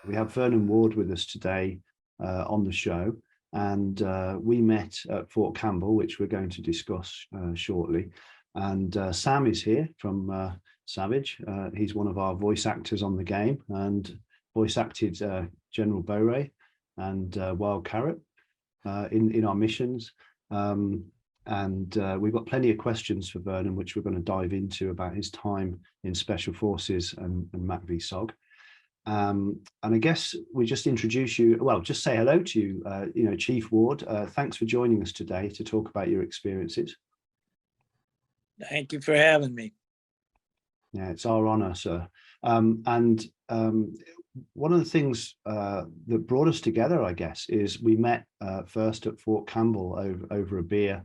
We have Vernon Ward with us today on the show, and we met at Fort Campbell, which we're going to discuss shortly. And Sam is here from Savage. He's one of our voice actors on the game and voice acted General Bore and Wild Carrot in our missions. And we've got plenty of questions for Vernon, which we're going to dive into about his time in Special Forces and MACV SOG. And I guess we just introduce you, well, just say hello to you, Chief Ward. Thanks for joining us today to talk about your experiences. Thank you for having me. Yeah, it's our honor, sir. One of the things that brought us together, I guess, is we met first at Fort Campbell over a beer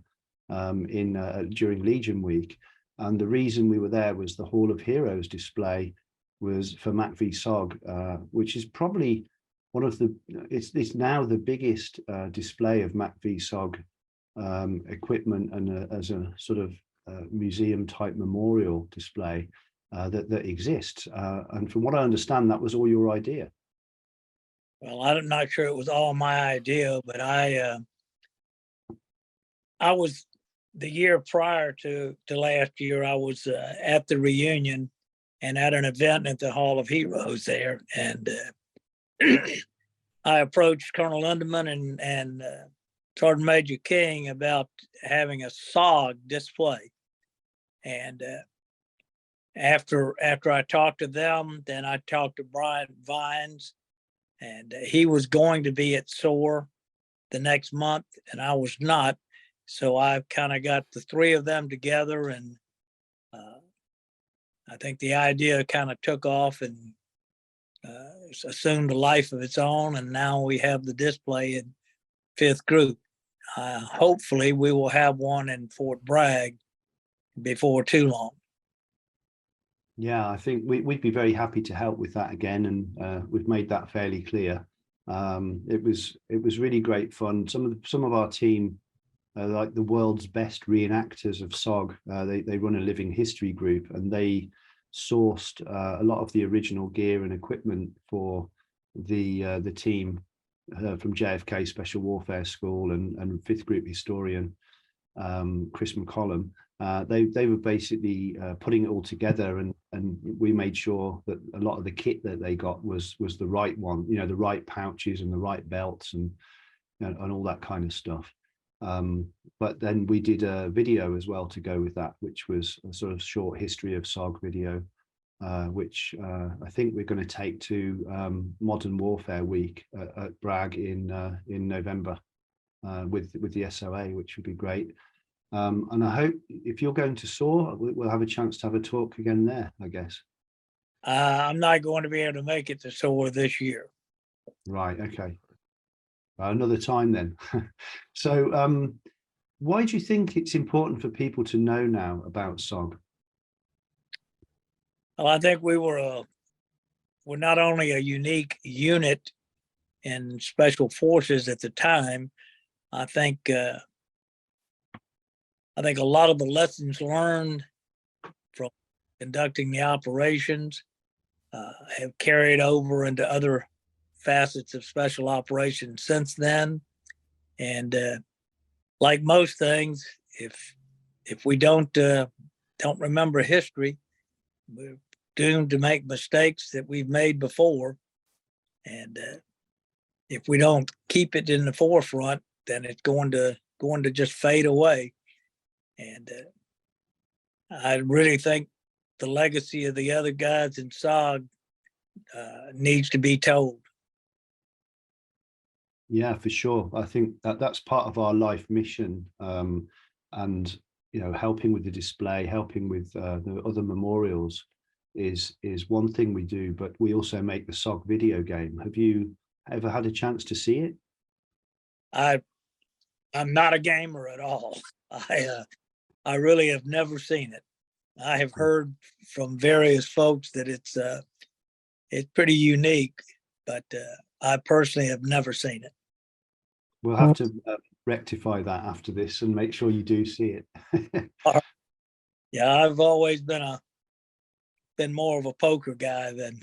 during Legion Week. And the reason we were there was the Hall of Heroes display was for MACV SOG, which is probably one of the, it's now the biggest display of MACV SOG equipment and as a sort of museum type memorial display that exists. And from what I understand, that was all your idea. Well, I'm not sure it was all my idea, but I was, the year prior to last year, I was at the reunion and at an event at the Hall of Heroes there. And I approached Colonel Lindeman and Sergeant Major King about having a SOG display. And after I talked to them, then I talked to Brian Vines, and he was going to be at SOAR the next month, and I was not. So I kind of got the three of them together, and I think the idea kind of took off and assumed a life of its own, and now we have the display in 5th Group. Hopefully we will have one in Fort Bragg before too long. Yeah, I think we'd be very happy to help with that again, and we've made that fairly clear. It was really great fun. Some of our team are like the world's best reenactors of SOG. They run a living history group, and they sourced a lot of the original gear and equipment for the team from JFK Special Warfare School and 5th Group historian Chris McCollum. They were basically putting it all together, and we made sure that a lot of the kit that they got was the right one, the right pouches and the right belts and all that kind of stuff. But then we did a video as well to go with that, which was a sort of short history of SOG video, which I think we're going to take to Modern Warfare Week at Bragg in November with the SOA, which would be great. And I hope if you're going to SOAR, we'll have a chance to have a talk again there, I guess. I'm not going to be able to make it to SOAR this year. Right, okay. Another time then. So why do you think it's important for people to know now about SOG? Well, I think we're not only a unique unit in Special Forces at the time. I think a lot of the lessons learned from conducting the operations have carried over into other facets of special operations since then. And like most things, if we don't remember history, we're doomed to make mistakes that we've made before. And if we don't keep it in the forefront, then it's going to just fade away. And I really think the legacy of the other guys in SOG needs to be told. Yeah, for sure. I think that's part of our life mission, and helping with the display, helping with the other memorials is one thing we do, but we also make the SOG video game. Have you ever had a chance to see it? I'm not a gamer at all. I really have never seen it. I have heard from various folks that it's pretty unique, but I personally have never seen it. We'll have to rectify that after this and make sure you do see it. Yeah, I've always been more of a poker guy than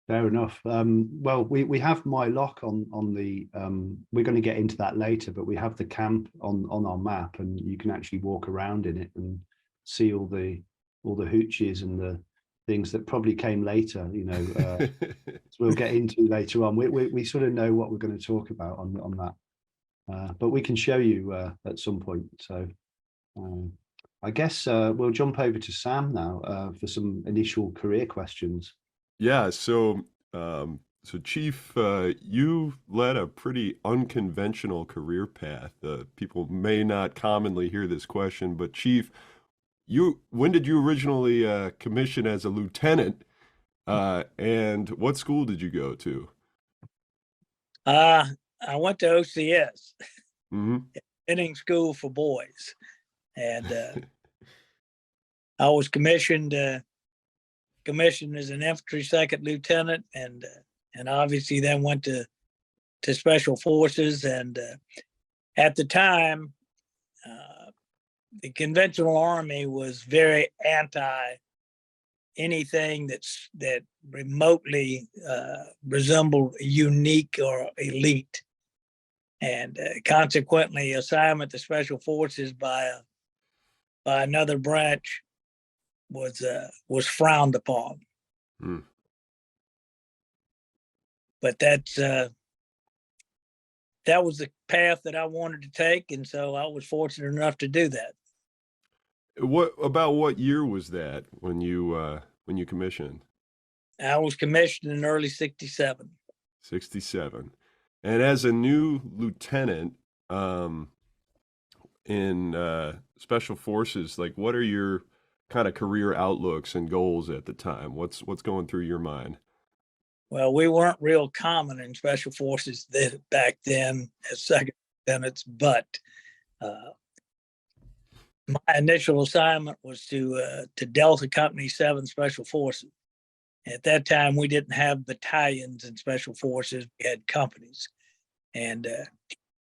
Fair enough. Well, we have Mai Loc on the. We're going to get into that later, but we have the camp on our map, and you can actually walk around in it and see all the hooches and the things that probably came later. So we'll get into later on. We sort of know what we're going to talk about on that, but we can show you at some point. So I guess we'll jump over to Sam now for some initial career questions. Yeah, so Chief, you led a pretty unconventional career path. People may not commonly hear this question, but Chief, when did you originally commission as a lieutenant, and what school did you go to? I went to OCS, Mm-hmm. Inning School for Boys, and I was commissioned as an infantry second lieutenant, and obviously then went to special forces. And at the time, the conventional army was very anti anything that remotely resembled unique or elite, and consequently, assignment to special forces by another branch was frowned upon. Mm. But that was the path that I wanted to take, and so I was fortunate enough to do that. What year was that when you commissioned? I was commissioned in early '67. 67. And as a new lieutenant in special forces, like, what are your kind of career outlooks and goals at the time? What's going through your mind? Well, we weren't real common in special forces back then as second lieutenants, but my initial assignment was to Delta Company 7 Special Forces. At that time, we didn't have battalions in special forces; we had companies. And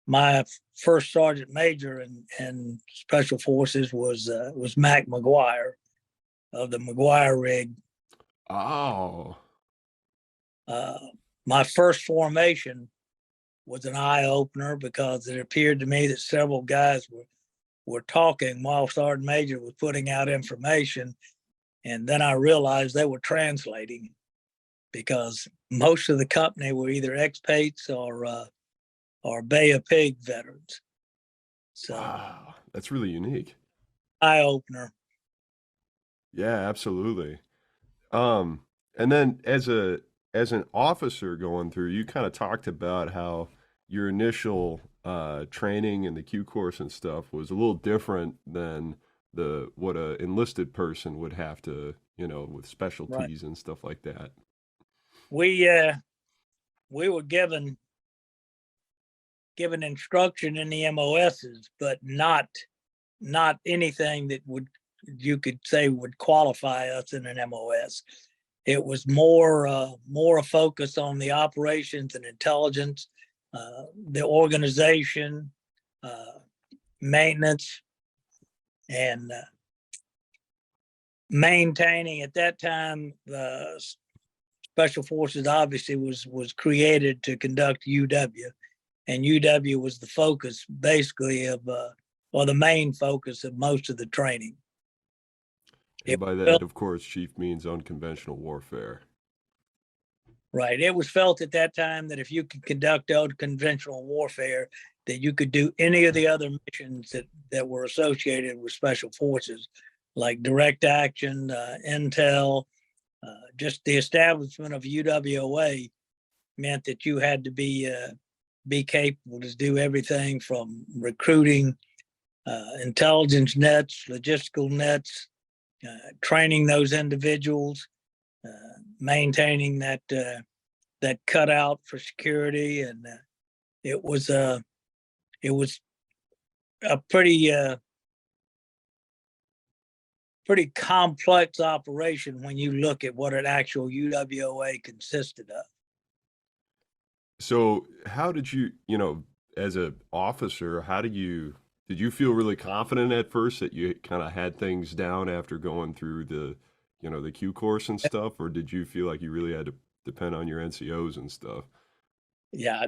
my first sergeant major in special forces was Mac McGuire of the McGuire rig. Oh. My first formation was an eye opener, because it appeared to me that several guys were talking while Sergeant Major was putting out information, and then I realized they were translating, because most of the company were either expats or Bay of Pig veterans. So, wow, that's really unique. Eye opener. Yeah, absolutely. And then as an officer going through, you kind of talked about how your initial training in the Q course and stuff was a little different than what a enlisted person would have to, with specialties and stuff like that. We were given instruction in the MOSs, but not anything that you could say would qualify us in an MOS. It was more a focus on the operations and intelligence, the organization, maintenance, and maintaining. At that time, Special Forces obviously was created to conduct UW, and UW was the focus basically or the main focus of most of the training. And by that, of course, Chief, means unconventional warfare. Right. It was felt at that time that if you could conduct unconventional warfare, that you could do any of the other missions that were associated with special forces, like direct action, intel. Just the establishment of UWOA meant that you had to be capable to do everything from recruiting, intelligence nets, logistical nets, training those individuals, maintaining that cutout for security, and it was a pretty complex operation when you look at what an actual UWOA consisted of. So how did you, as an officer, did you feel really confident at first that you kind of had things down after going through the Q course and stuff, or did you feel like you really had to depend on your NCOs and stuff. Yeah,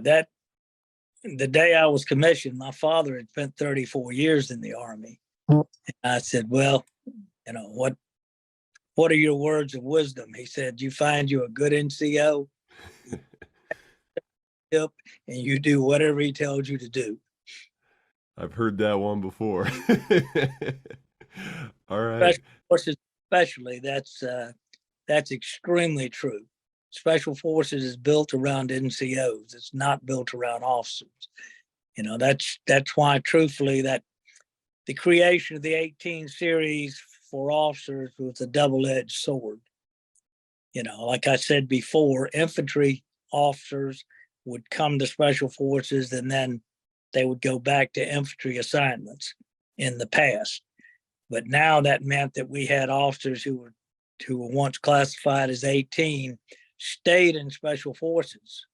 the day I was commissioned, my father had spent 34 years in the Army. And I said, well, what are your words of wisdom? He said, you find you a good NCO, and you do whatever he tells you to do. I've heard that one before. All right. Special forces, especially, that's extremely true. Special forces is built around NCOs. It's not built around officers. That's why, truthfully, that the creation of the 18 series for officers was a double-edged sword. Like I said before, infantry officers would come to special forces and then they would go back to infantry assignments in the past. But now that meant that we had officers who were once classified as 18 stayed in special forces.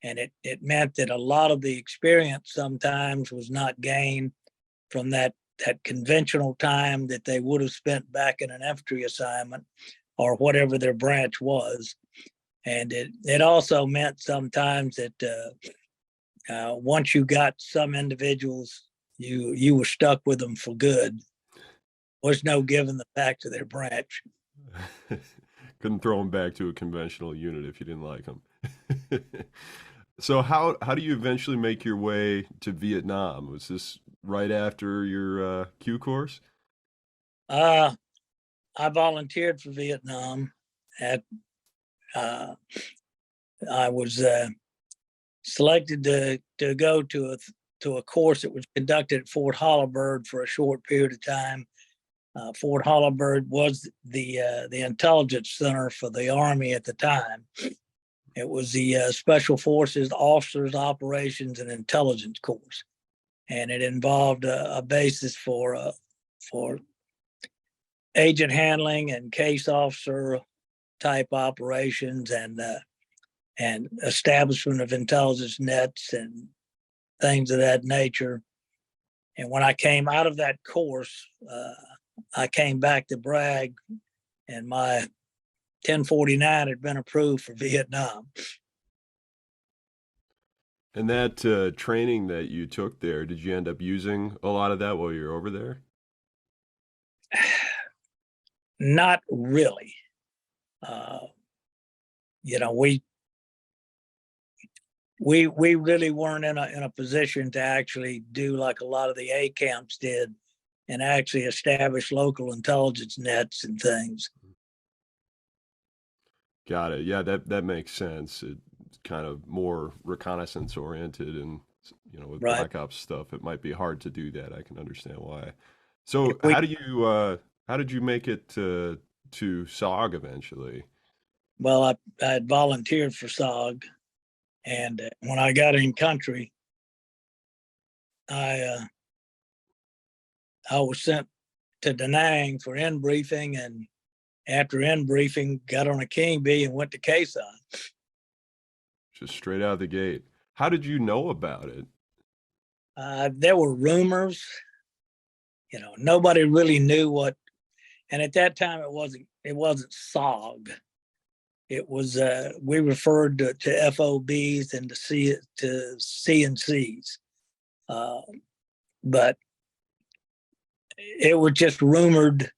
And it meant that a lot of the experience sometimes was not gained from that conventional time that they would have spent back in an infantry assignment or whatever their branch was. And it also meant sometimes that once you got some individuals, you were stuck with them for good. Was no giving them back to their branch. Couldn't throw them back to a conventional unit if you didn't like them. So how do you eventually make your way to Vietnam? Was this right after your Q course? I volunteered for Vietnam. I was selected to go to a course that was conducted at Fort Holabird for a short period of time. Fort Holabird was the intelligence center for the Army at the time. It was the Special Forces Officers Operations and Intelligence Course, and it involved a basis for agent handling and case officer type operations and establishment of intelligence nets and things of that nature. And when I came out of that course, I came back to brag, and my 1049 had been approved for Vietnam. And that training that you took there, did you end up using a lot of that while you were over there? Not really. We really weren't in a position to actually do like a lot of the A camps did and actually establish local intelligence nets and things. Got it. Yeah, that makes sense. It's kind of more reconnaissance oriented, and with Right. Black Ops stuff, it might be hard to do that. I can understand why. So how did you make it to SOG eventually? Well, I had volunteered for SOG, and when I got in country, I was sent to Da Nang for in briefing, and after in briefing, got on a Kingbee and went to Khe Sanh. Just straight out of the gate. How did you know about it? There were rumors. Nobody really knew what, and at that time it wasn't SOG. It was we referred to FOBs and to CNCs, but it was just rumored,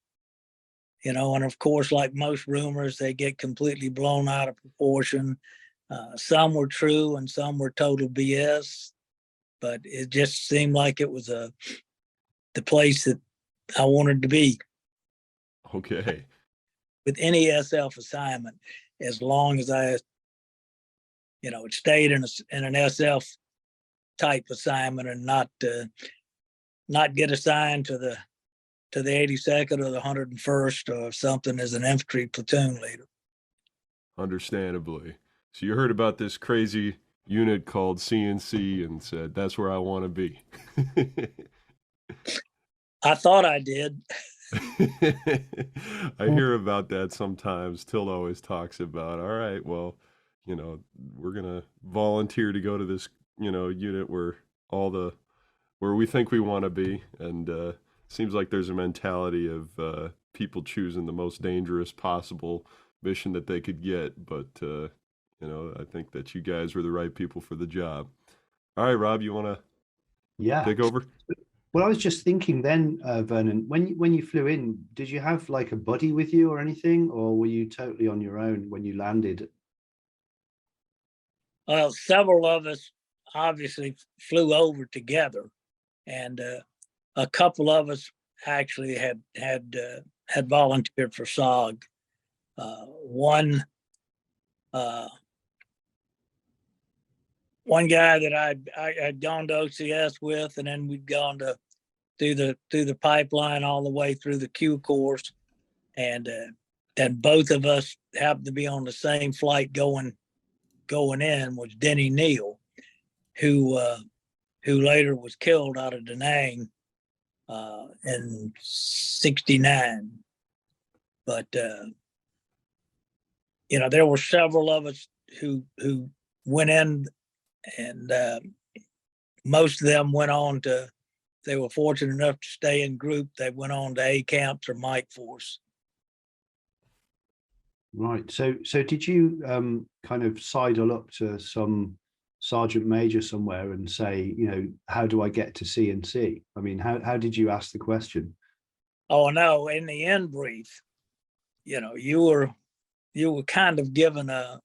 and of course, like most rumors, they get completely blown out of proportion. Some were true and some were total BS, but it just seemed like it was the place that I wanted to be. Okay. With any SF assignment, as long as I, it stayed in an SF type assignment and not get assigned to the 82nd or the 101st or something as an infantry platoon leader. Understandably. So you heard about this crazy unit called CNC and said, that's where I want to be. I thought I did. I hear about that sometimes. Till always talks about, all right, well, we're going to volunteer to go to this, unit where we think we want to be. And seems like there's a mentality of people choosing the most dangerous possible mission that they could get. But You know, I think that you guys were the right people for the job. All right, Rob, you want to Yeah. take over? Well, I was just thinking then, Vernon, when you flew in, did you have like a buddy with you or anything, or were you totally on your own when you landed? Well, several of us obviously flew over together, and a couple of us actually had volunteered for SOG. One guy that I had gone to OCS with, and then we'd gone to through the pipeline all the way through the Q course, and then both of us happened to be on the same flight going in, was Denny Neal, who later was killed out of Da Nang in '69. But you know, there were several of us who went in, and most of them went on to. They were fortunate enough to stay in group. They went on to A camps or Mike Force. Right. So did you kind of sidle up to some sergeant major somewhere and say, you know, how do I get to C&C? I mean, how did you ask the question? Oh no! In the end brief, you know, you were kind of given a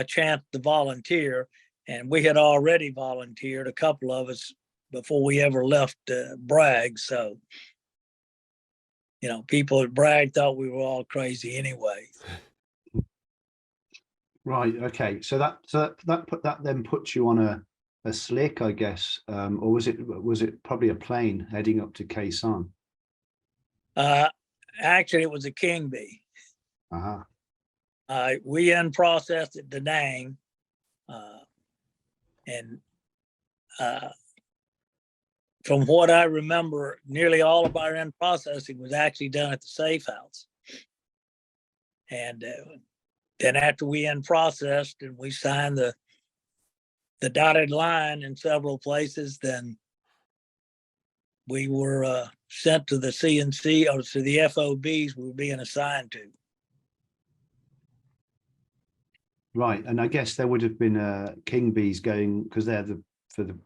chance to volunteer, and we had already volunteered, a couple of us, before we ever left Bragg. So, you know, people at Bragg thought we were all crazy anyway. Right. Okay. So that then puts you on a slick, I guess, or was it probably a plane heading up to Khe Sanh? Actually, it was a Kingbee. Uh-huh. We unprocessed at Da Nang, and from what I remember, nearly all of our end processing was actually done at the safe house. And then after we end processed and we signed the dotted line in several places, then we were sent to the C&C or to the FOBs we were being assigned to. Right. And I guess there would have been Kingbees going, because they're for the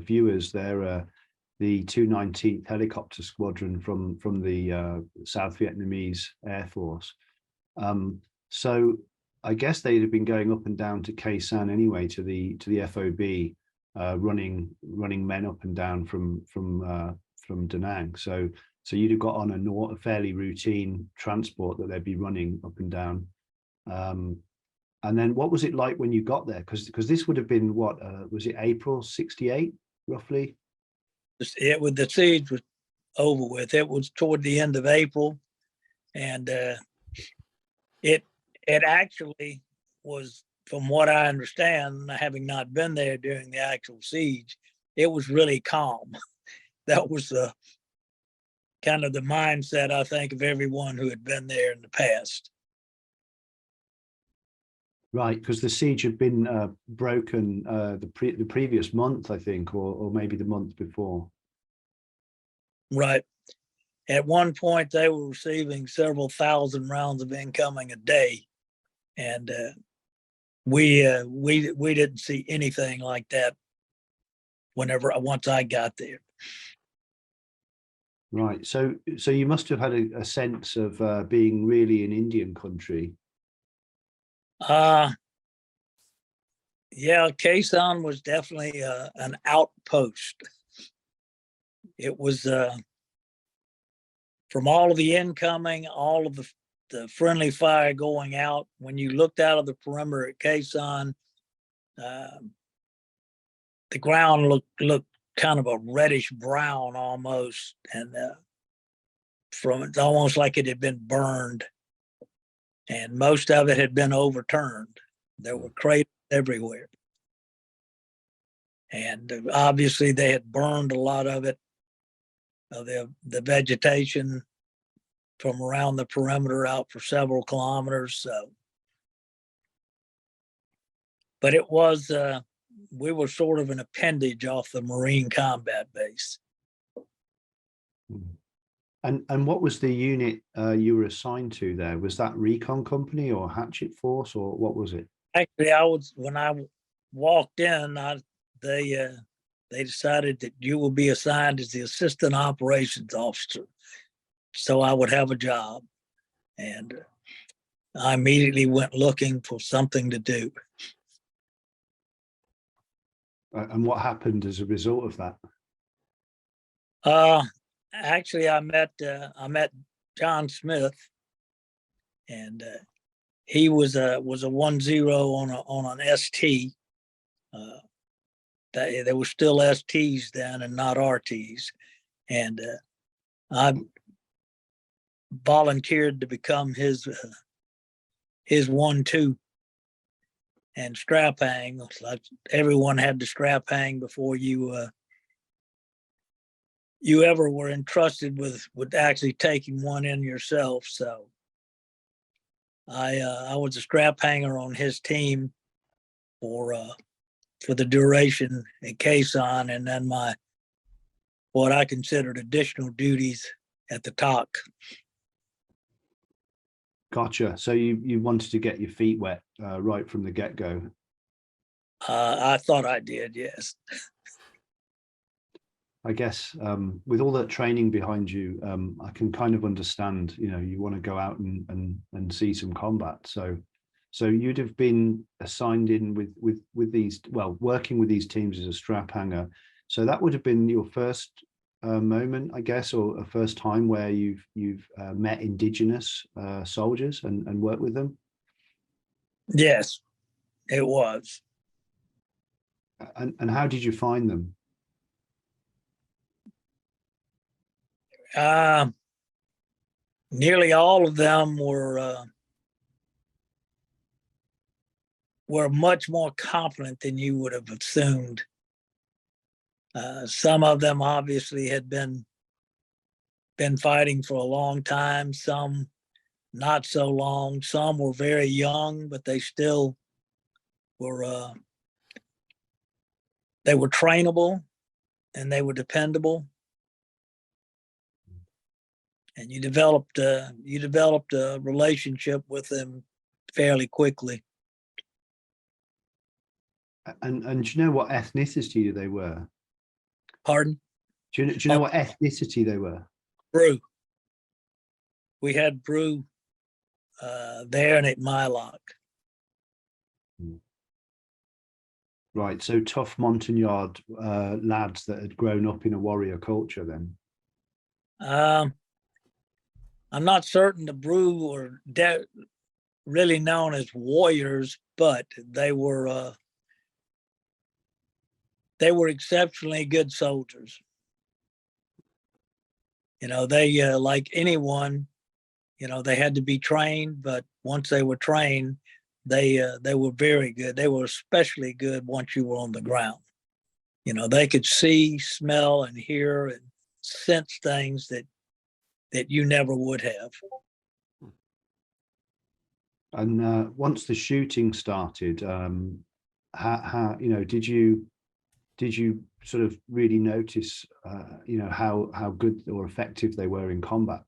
viewers, they're the 219th Helicopter Squadron from the South Vietnamese Air Force. So I guess they'd have been going up and down to Khe Sanh anyway, to the FOB, running men up and down from Da Nang. So you'd have got on a fairly routine transport that they'd be running up and down. And then what was it like when you got there? Because this would have been what, was it April '68 roughly? The siege was over with. It was toward the end of April, and it actually was, from what I understand, having not been there during the actual siege, it was really calm. That was kind of the mindset, I think, of everyone who had been there in the past. Right, because the siege had been broken the previous month, I think, or maybe the month before. Right. At one point, they were receiving several thousand rounds of incoming a day, and we didn't see anything like that once I got there. Right. So you must have had a sense of being really in Indian country. Yeah, Khe Sanh was definitely an outpost. It was from all of the incoming, all of the friendly fire going out. When you looked out of the perimeter at Khe Sanh, the ground looked kind of a reddish brown almost, and it's almost like it had been burned, and most of it had been overturned. There were craters everywhere, and obviously they had burned a lot of it, the vegetation from around the perimeter out for several kilometers. So, but it was we were sort of an appendage off the Marine combat base. And what was the unit you were assigned to there? Was that Recon Company or Hachet Force, or what was it? Actually, when I walked in, they decided that you will be assigned as the assistant operations officer, so I would have a job, and I immediately went looking for something to do. And what happened as a result of that? Actually, I met John Smith, and he was a 1-0 on an ST. There were still STs then and not RTs, and I volunteered to become his 1-2 and strap hang. Like everyone had to strap hang before you ever were entrusted with actually taking one in yourself. So I was a strap hanger on his team for the duration at Khe Sanh, and then what I considered additional duties at the TAC. Gotcha. So you wanted to get your feet wet right from the get-go. I thought I did, yes. I guess with all that training behind you, I can kind of understand, you want to go out and see some combat. So you'd have been assigned in with these, well, working with these teams as a strap hanger. So that would have been your first moment, I guess, or a first time where you've met Indigenous soldiers and worked with them. Yes, it was. And how did you find them? Nearly all of them were much more competent than you would have assumed. Some of them obviously had been fighting for a long time, some not so long. Some were very young, but they still were they were trainable and they were dependable. And you developed a relationship with them fairly quickly. And do you know what ethnicity they were? Pardon? Do you know what ethnicity they were? Brew. We had Brew there and at Mai Loc. Right, so tough Montagnard lads that had grown up in a warrior culture then. I'm not certain the Brew were really known as warriors, but they were exceptionally good soldiers. They like anyone, they had to be trained, but once they were trained, they were very good. They were especially good once you were on the ground. They could see, smell, and hear and sense things that you never would have. And once the shooting started, how did you sort of really notice how good or effective they were in combat?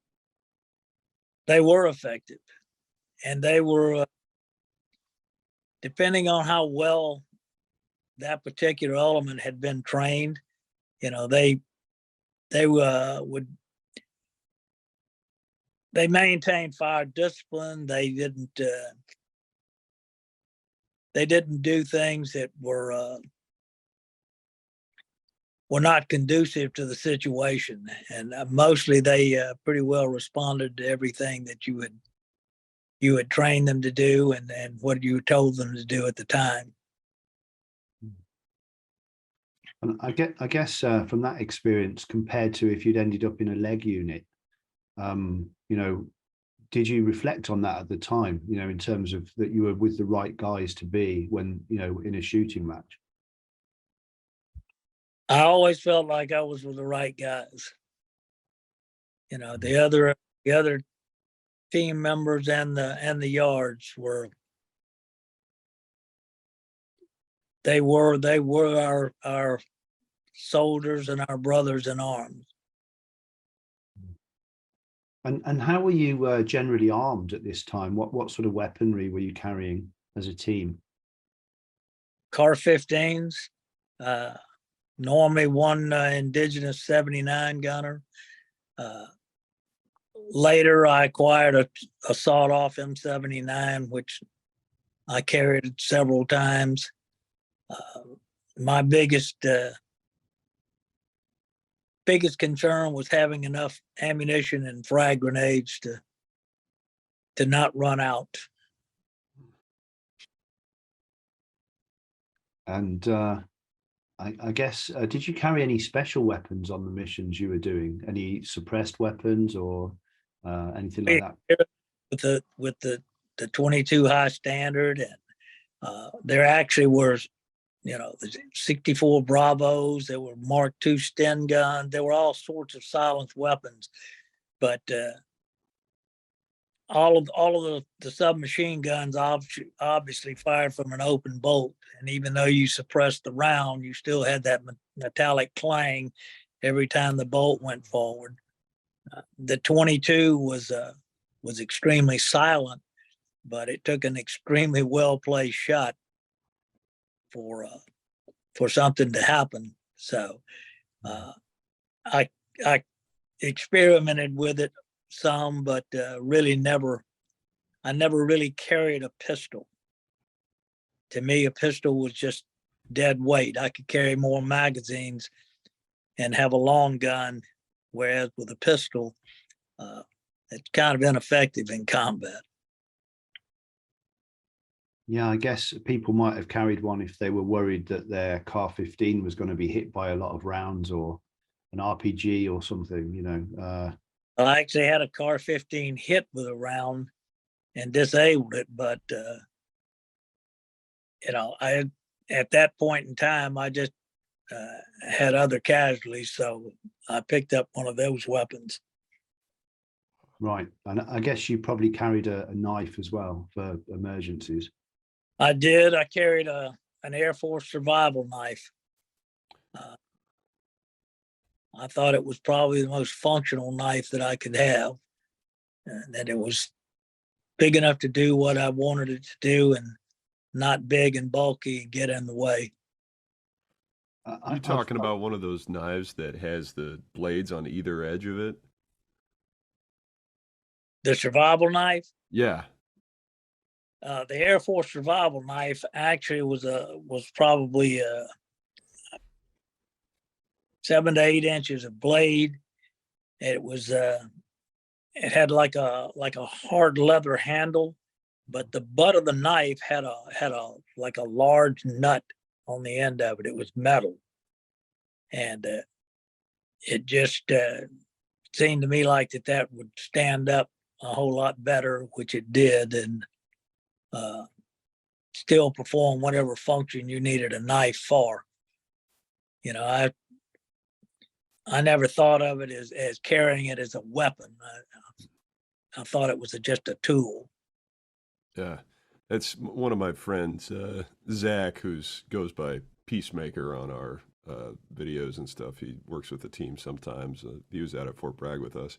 They were effective, and they were depending on how well that particular element had been trained. They maintained fire discipline. They didn't do things that were not conducive to the situation, and mostly they pretty well responded to everything that you had trained them to do and what you told them to do at the time. And I guess from that experience, compared to if you'd ended up in a leg unit, did you reflect on that at the time, in terms of that you were with the right guys to be when, in a shooting match? I always felt like I was with the right guys. The other team members and the yards were our soldiers and our brothers in arms. And how were you generally armed at this time? What sort of weaponry were you carrying as a team? CAR-15s, normally one Indigenous 79 gunner. Later, I acquired a sawed-off M79, which I carried several times. My biggest concern was having enough ammunition and frag grenades to not run out. And I guess, did you carry any special weapons on the missions you were doing? Any suppressed weapons or anything like that? With the 22 high standard, and there actually were, the 64 Bravos. There were Mark II Sten guns. There were all sorts of silenced weapons, but all of the submachine guns obviously fired from an open bolt, and even though you suppressed the round, you still had that metallic clang every time the bolt went forward. The 22 was extremely silent, but it took an extremely well placed shot for something to happen. So I experimented with it some, but I never really carried a pistol. To me, a pistol was just dead weight. I could carry more magazines and have a long gun, whereas with a pistol, it's kind of ineffective in combat. Yeah, I guess people might have carried one if they were worried that their CAR-15 was going to be hit by a lot of rounds or an RPG or something, I actually had a CAR-15 hit with a round and disabled it, but at that point in time, I just had other casualties, so I picked up one of those weapons. Right, and I guess you probably carried a knife as well for emergencies. I did. I carried an Air Force survival knife. I thought it was probably the most functional knife that I could have, and that it was big enough to do what I wanted it to do and not big and bulky and get in the way. You talking about one of those knives that has the blades on either edge of it? The survival knife? Yeah. The Air Force survival knife actually was probably 7 to 8 inches of blade. It was it had like a hard leather handle, but the butt of the knife had a like a large nut on the end of it. It was metal, and it just seemed to me like that would stand up a whole lot better, which it did, and still perform whatever function you needed a knife for. I never thought of it as carrying it as a weapon. I thought it was just a tool. Yeah, that's one of my friends, Zach, goes by Peacemaker on our videos and stuff. He works with the team sometimes. He was out at Fort Bragg with us.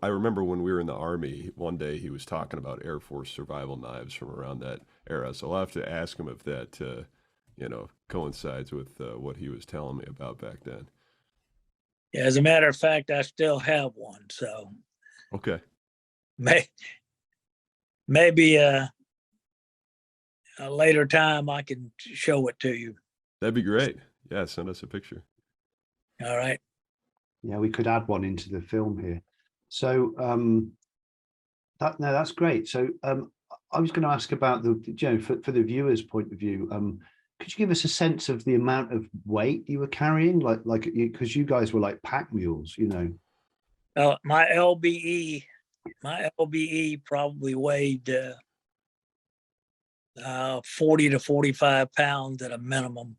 I remember when we were in the Army, one day he was talking about Air Force survival knives from around that era. So I'll have to ask him if that, coincides with what he was telling me about back then. Yeah, as a matter of fact, I still have one. So okay, maybe a later time I can show it to you. That'd be great. Yeah, send us a picture. All right. Yeah, we could add one into the film here. So that's great. So I was going to ask about for the viewer's point of view. Could you give us a sense of the amount of weight you were carrying, like because you guys were like pack mules, My LBE probably weighed 40 to 45 pounds at a minimum,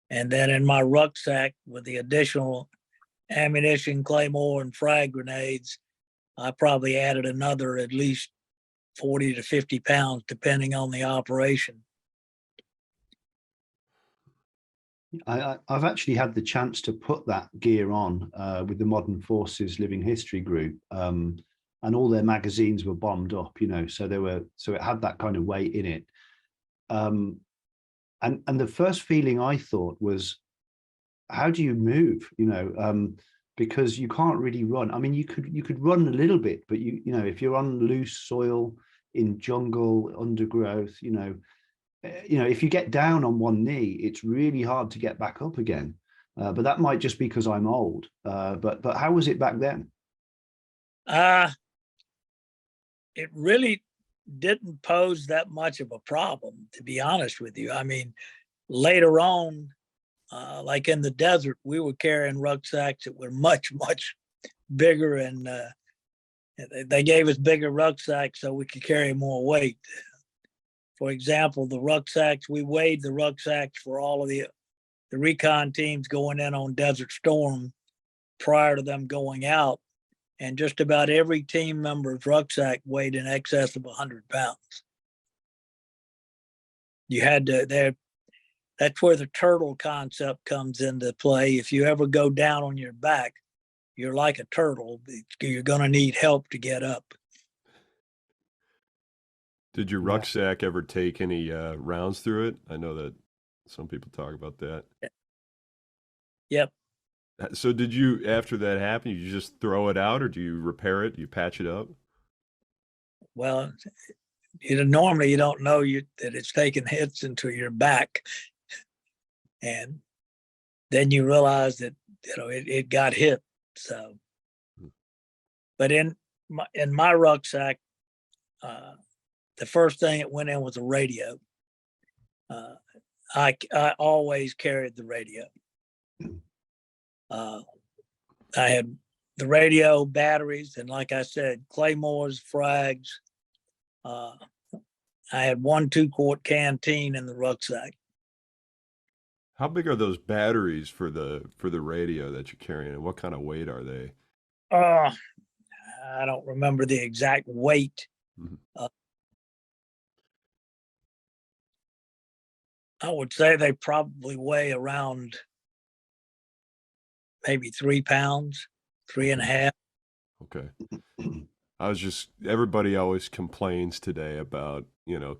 and then in my rucksack with the additional ammunition, claymore, and frag grenades, I probably added another at least 40 to 50 pounds, depending on the operation. I've actually had the chance to put that gear on with the Modern Forces Living History group, and all their magazines were bombed up, so it had that kind of weight in it. And the first feeling I thought was, how do you move? Because you can't really run. I mean, you could run a little bit, but if you're on loose soil in jungle, undergrowth, if you get down on one knee, it's really hard to get back up again. But that might just be because I'm old. But how was it back then? It really didn't pose that much of a problem, to be honest with you. I mean, later on, like in the desert, we were carrying rucksacks that were much, much bigger, and they gave us bigger rucksacks so we could carry more weight. For example, the rucksacks, we weighed the rucksacks for all of the recon teams going in on Desert Storm prior to them going out, and just about every team member's rucksack weighed in excess of 100 pounds. You had to, that's where the turtle concept comes into play. If you ever go down on your back, you're like a turtle. You're going to need help to get up. Did your rucksack ever take any rounds through it? I know that some people talk about that. Yep. So did you, after that happened, you just throw it out, or do you repair it? Do you patch it up? Well, normally you don't know that it's taking hits into your back. And then you realize that, it got hit. So, but in my rucksack, the first thing that went in was a radio. I always carried the radio. I had the radio, batteries, and like I said, claymores, frags. I had 1 2-quart canteen in the rucksack. How big are those batteries for the radio that you're carrying, and what kind of weight are they? I don't remember the exact weight. Mm-hmm. I would say they probably weigh around maybe 3 pounds, 3.5. Okay. Everybody always complains today about,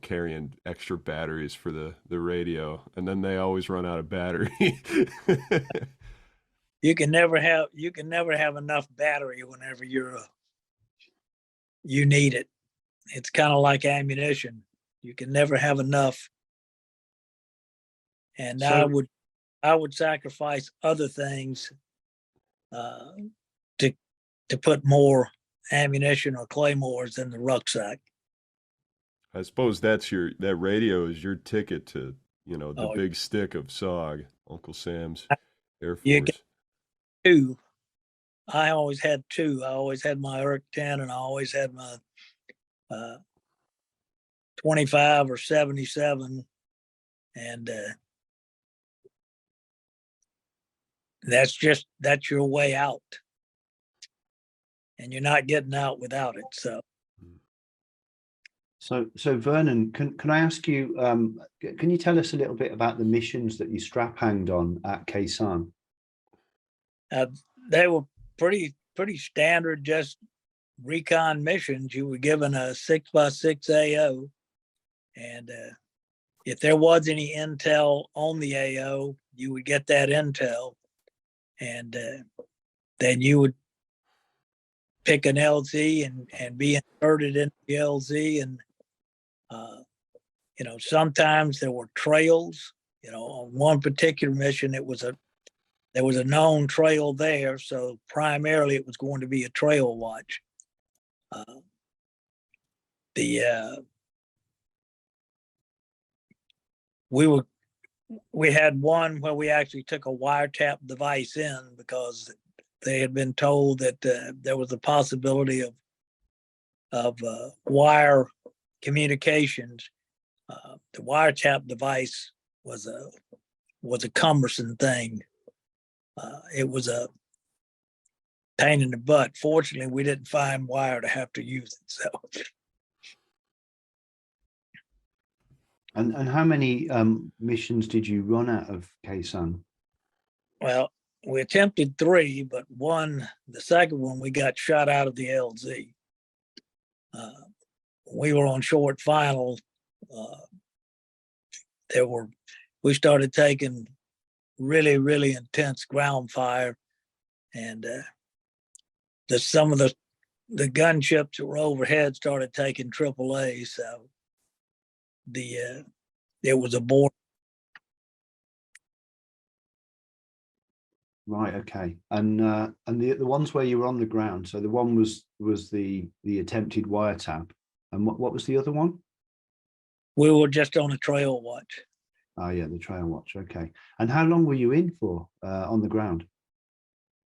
carrying extra batteries for the radio, and then they always run out of battery. You can never have enough battery whenever you need it. It's kind of like ammunition. You can never have enough. And so, I would sacrifice other things to put more ammunition or claymores in the rucksack. I suppose that radio is your ticket to, the big stick of SOG, Uncle Sam's Air Force. You get 2. I always had 2. I always had my ERC 10, and I always had my 25 or 77, and that's your way out, and you're not getting out without it. So Vernon, can I ask you, can you tell us a little bit about the missions that you strap hanged on at Khe Sanh? They were pretty standard, just recon missions. You were given a 6x6 AO, and if there was any intel on the AO, you would get that intel, and then you would pick an LZ and be inserted in the LZ. And sometimes there were trails. On one particular mission, there was a known trail there, so primarily it was going to be a trail watch. We had one where we actually took a wiretap device in because they had been told that there was a possibility of wire communications. The wiretap device was a cumbersome thing. It was a pain in the butt. Fortunately, we didn't find wire to have to use it. So, And how many missions did you run out of Khe Sanh? Well, we attempted 3, but the second one, we got shot out of the LZ. We were on short final. We started taking really, really intense ground fire, and some of the gunships that were overhead started taking AAA. So it was a bore. Right. Okay. And the ones where you were on the ground. So the one was the attempted wiretap, and what was the other one? We were just on a trail watch. Oh yeah, the trail watch. Okay. And how long were you in for on the ground?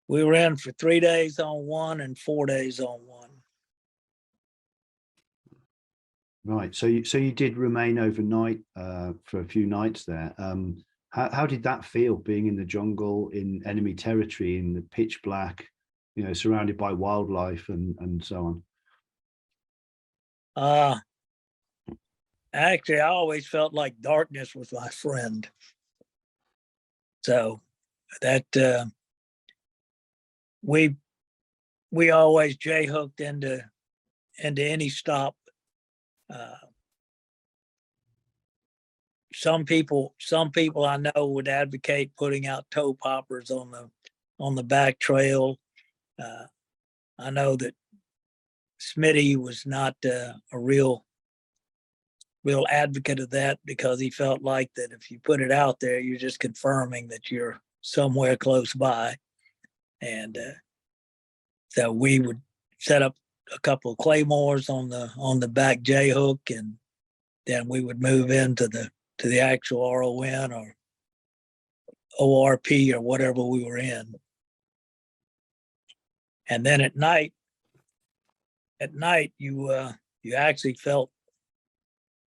We were in for 3 days on one and 4 days on one. Right. So you did remain overnight for a few nights there. How did that feel, being in the jungle, in enemy territory, in the pitch black, surrounded by wildlife and so on? Actually, I always felt like darkness was my friend. So that we always J-hooked into any stop. Some people I know would advocate putting out toe poppers on the back trail. I know that Smitty was not a real advocate of that, because he felt like that if you put it out there, you're just confirming that you're somewhere close by. And so we would set up a couple of claymores on the back J hook, and then we would move into the actual RON or ORP or whatever we were in. And then at night you actually felt,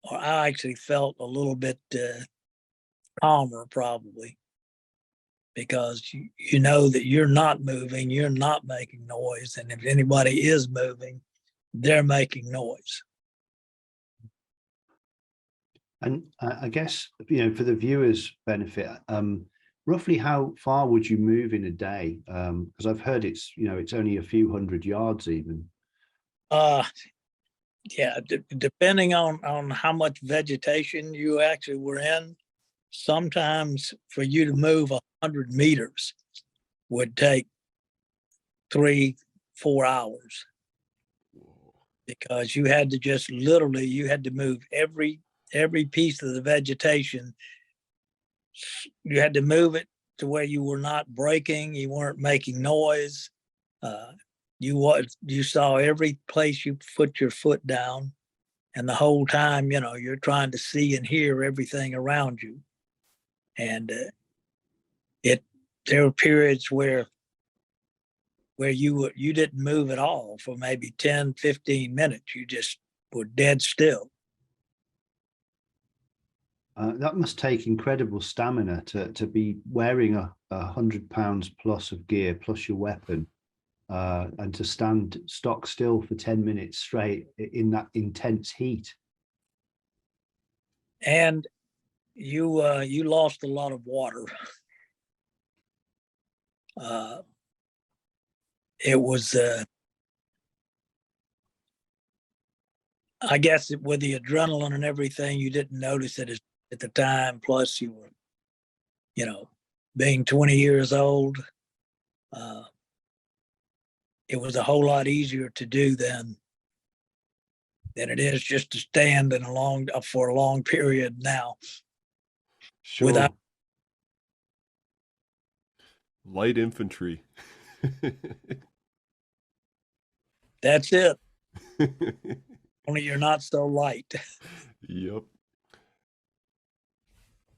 or I actually felt a little bit calmer, probably, because you know that you're not moving, you're not making noise, and if anybody is moving, they're making noise. And I guess, for the viewers' benefit, roughly how far would you move in a day? Because I've heard it's only a few hundred yards even. Yeah, depending on how much vegetation you actually were in, sometimes for you to move 100 meters would take 3-4 hours, because you had to you had to move every piece of the vegetation. You had to move it to where you were not breaking, you weren't making noise. You saw every place you put your foot down, and the whole time, you're trying to see and hear everything around you. And there were periods where you didn't move at all for maybe 10-15 minutes. You just were dead still. That must take incredible stamina to be wearing 100 pounds plus of gear plus your weapon, and to stand stock still for 10 minutes straight in that intense heat. And you lost a lot of water. It was, I guess, with the adrenaline and everything, you didn't notice it at the time. Plus, you were, being 20 years old, it was a whole lot easier to do than it is just to stand for a long period now. Sure. Without light infantry. That's it. Only you're not so light. Yep.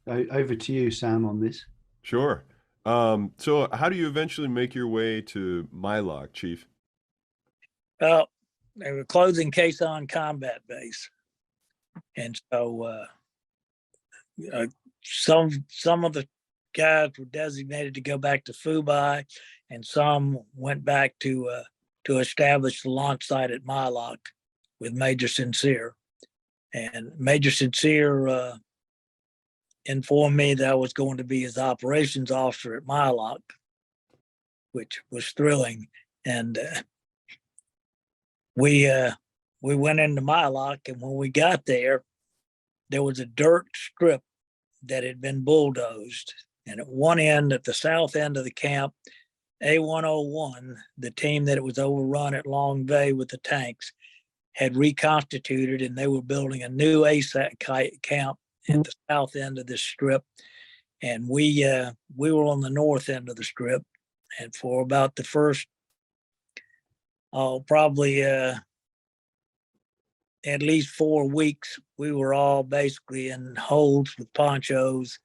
Over to you, Sam, on this. Sure. So how do you eventually make your way to Mai Loc, Chief? Well, they were closing Khe Sanh combat base, and so some of the guys were designated to go back to Phu Bai, and some went back to establish the launch site at Mai Loc with Major Sincere. And Major Sincere informed me that I was going to be his operations officer at Mai Loc, which was thrilling. And we went into Mai Loc, and when we got there, there was a dirt strip that had been bulldozed. And at one end, at the south end of the camp, A101, the team that it was overrun at Long Bay with the tanks, had reconstituted, and they were building a new ASAC camp at the south end of this strip. And we were on the north end of the strip. And for about the first, probably at least 4 weeks, we were all basically in holes with ponchos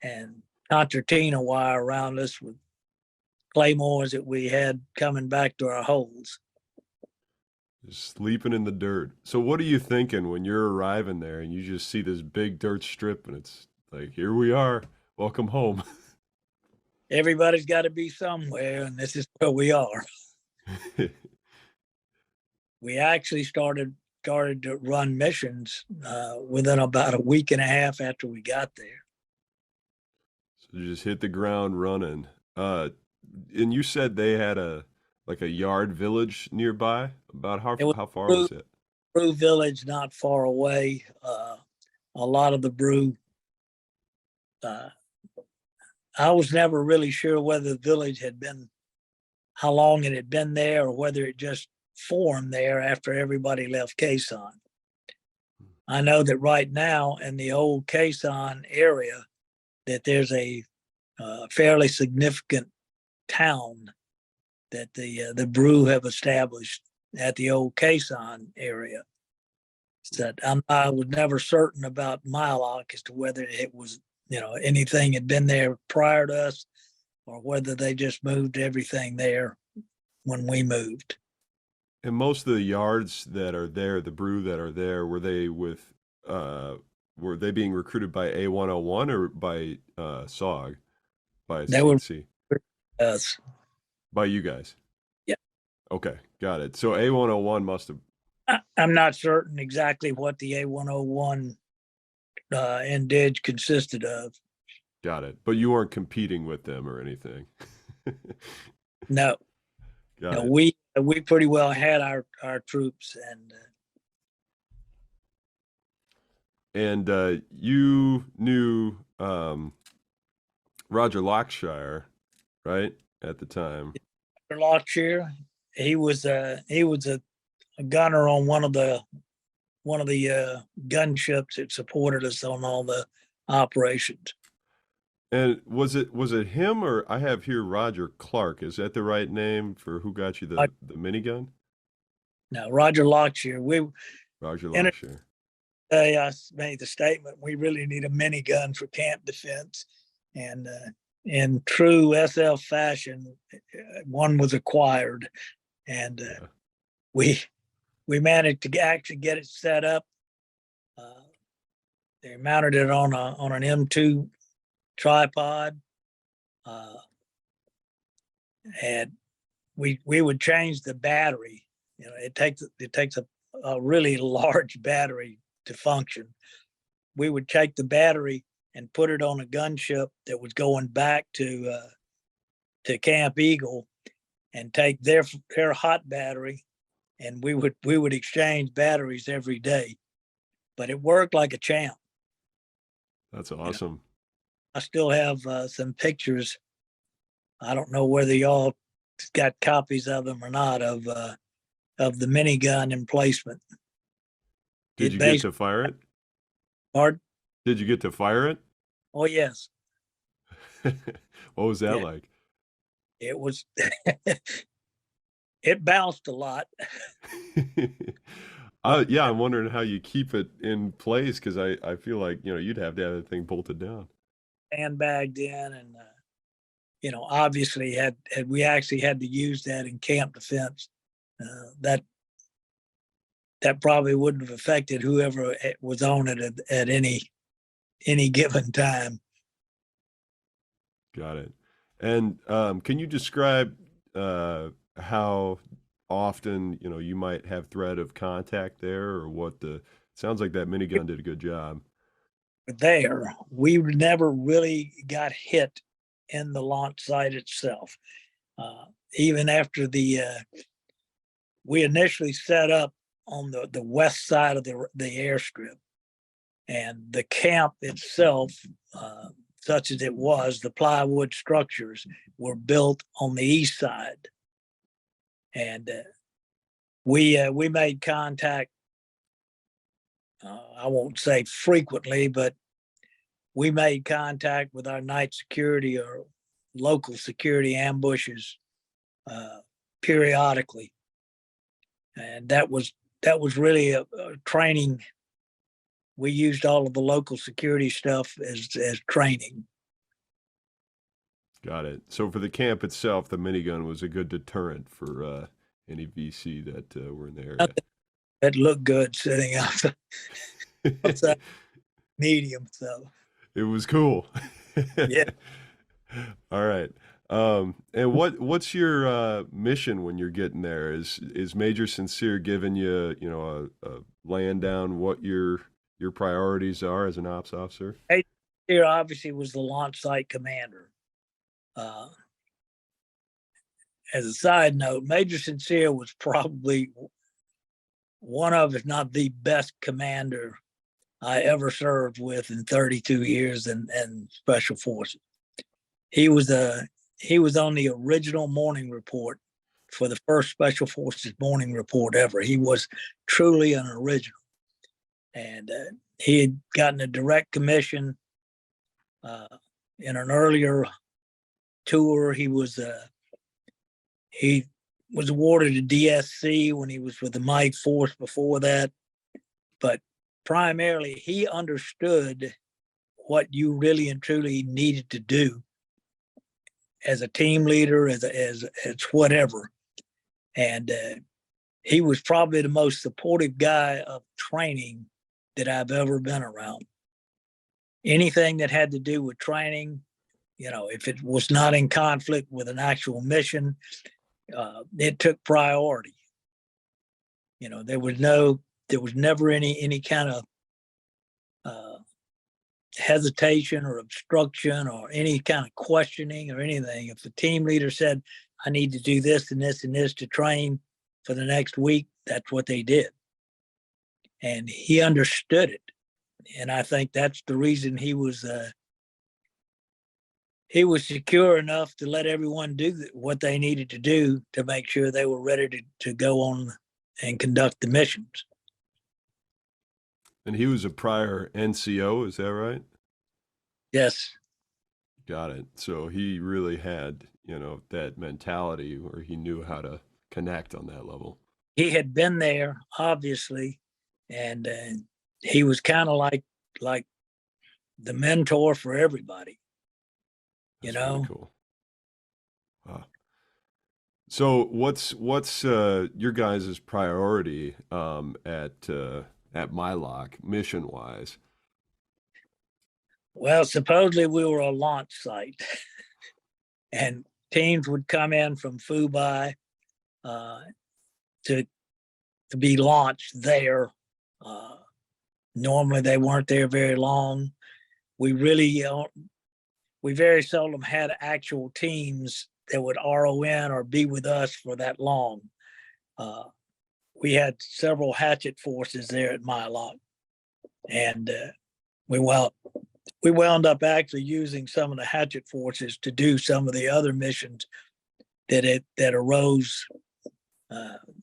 and concertina wire around us with claymores that we had coming back to our holes. Just sleeping in the dirt. So what are you thinking when you're arriving there and you just see this big dirt strip and it's like, here we are, welcome home? Everybody's got to be somewhere, and this is where we are. We actually started to run missions within about a week and a half after we got there. So you just hit the ground running. And you said they had a yard village nearby. About how far was it? Brew village, not far away. A lot of the brew. I was never really sure whether the village had been, how long it had been there, or whether it just formed there after everybody left Khe Sanh. I know that right now in the old Khe Sanh area, that there's a fairly significant town that the brew have established at the old Khe Sanh area. So I was never certain about Mai Loc as to whether it was, anything had been there prior to us, or whether they just moved everything there when we moved. And most of the yards that are there, the brew that are there, were they being recruited by A101 or by SOG? By They were C? us. By you guys? Yeah. Okay, got it. So A101 must have. I'm not certain exactly what the A101 Indig consisted of. Got it. But you weren't competing with them or anything. No. Got it. We pretty well had our troops, and you knew Roger Lockshire, right, at the time? Lockshire, he was a gunner on one of the gunships that supported us on all the operations. And was it him, or I have here Roger Clark? Is that the right name for who got you the minigun? No, Roger Lockshire. Roger Lockshire. I made the statement, we really need a minigun for camp defense. And in true SF fashion, one was acquired. And we managed to actually get it set up. They mounted it on an M2 tripod, and we would change the battery. It takes a really large battery to function. We would take the battery and put it on a gunship that was going back to Camp Eagle, and take their hot battery, and we would exchange batteries every day. But it worked like a champ. That's awesome. I still have some pictures. I don't know whether y'all got copies of them or not, of the minigun emplacement. Did you get to fire it? Pardon? Did you get to fire it? Oh, yes. What was that like? It was, it bounced a lot. Yeah, I'm wondering how you keep it in place, because I feel like, you'd have to have the thing bolted down. Sandbagged in, and obviously had we actually had to use that in camp defense, that probably wouldn't have affected whoever was on it at any given time. Got it. And can you describe how often you might have threat of contact there, or what the Sounds like that minigun did a good job. There, we never really got hit in the launch site itself. Even after we initially set up on the west side of the airstrip, and the camp itself, such as it was, the plywood structures were built on the east side, and we made contact. I won't say frequently, but we made contact with our night security or local security ambushes periodically, and that was really a training. We used all of the local security stuff as training. Got it. So for the camp itself, the minigun was a good deterrent for any VC that were in the area. It looked good sitting outside medium, so it was cool. Yeah. All right. And what's your mission when you're getting there? Is Major Sincere giving you, a laying down what your priorities are as an ops officer? Here obviously was the launch site commander. As a side note, Major Sincere was probably one of, if not the best commander I ever served with in 32 years in Special Forces. He was on the original morning report for the first Special Forces morning report ever. He was truly an original. And he had gotten a direct commission in an earlier tour. He was awarded a DSC when he was with the Mai Force before that. But primarily, he understood what you really and truly needed to do as a team leader, as whatever. And he was probably the most supportive guy of training that I've ever been around. Anything that had to do with training, if it was not in conflict with an actual mission, it took priority. There was never any kind of hesitation or obstruction or any kind of questioning or anything. If the team leader said, I need to do this and this and this to train for the next week, that's what they did. And he understood it. And I think that's the reason he was secure enough to let everyone do what they needed to do to make sure they were ready to go on and conduct the missions. And he was a prior NCO, is that right? Yes. Got it. So he really had, that mentality where he knew how to connect on that level. He had been there, obviously, and he was kind of like the mentor for everybody. That's really cool. Wow. So what's your guys' priority at Mai Loc mission wise? Well, supposedly we were a launch site, and teams would come in from Phu Bai to be launched there. Normally they weren't there very long. We very seldom had actual teams that would RON or be with us for that long. We had several Hachet Forces there at Mai Loc, and we wound up actually using some of the Hachet Forces to do some of the other missions that arose.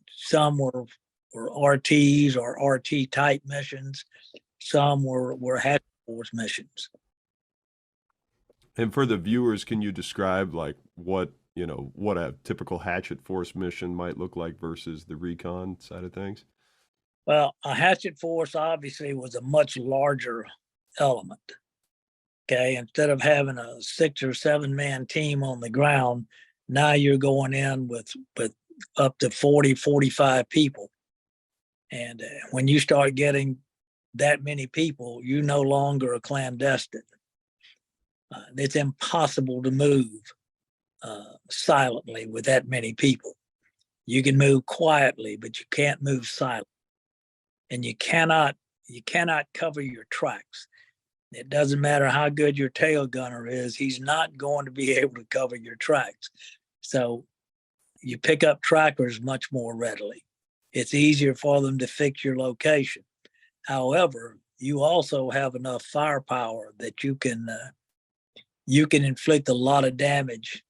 Some were RTs or RT type missions. Some were Hachet Force missions. And for the viewers, can you describe like what a typical Hachet Force mission might look like versus the Recon side of things? Well, a Hachet Force obviously was a much larger element. Okay, instead of having a 6 or 7 man team on the ground, now you're going in with up to 40, 45 people. And when you start getting that many people, you're no longer a clandestine. It's impossible to move silently with that many people. You can move quietly, but you can't move silently. And you cannot you cannot cover your tracks. It doesn't matter how good your tail gunner is, he's not going to be able to cover your tracks. So you pick up trackers much more readily. It's easier for them to fix your location. However, you also have enough firepower that you can inflict a lot of damage,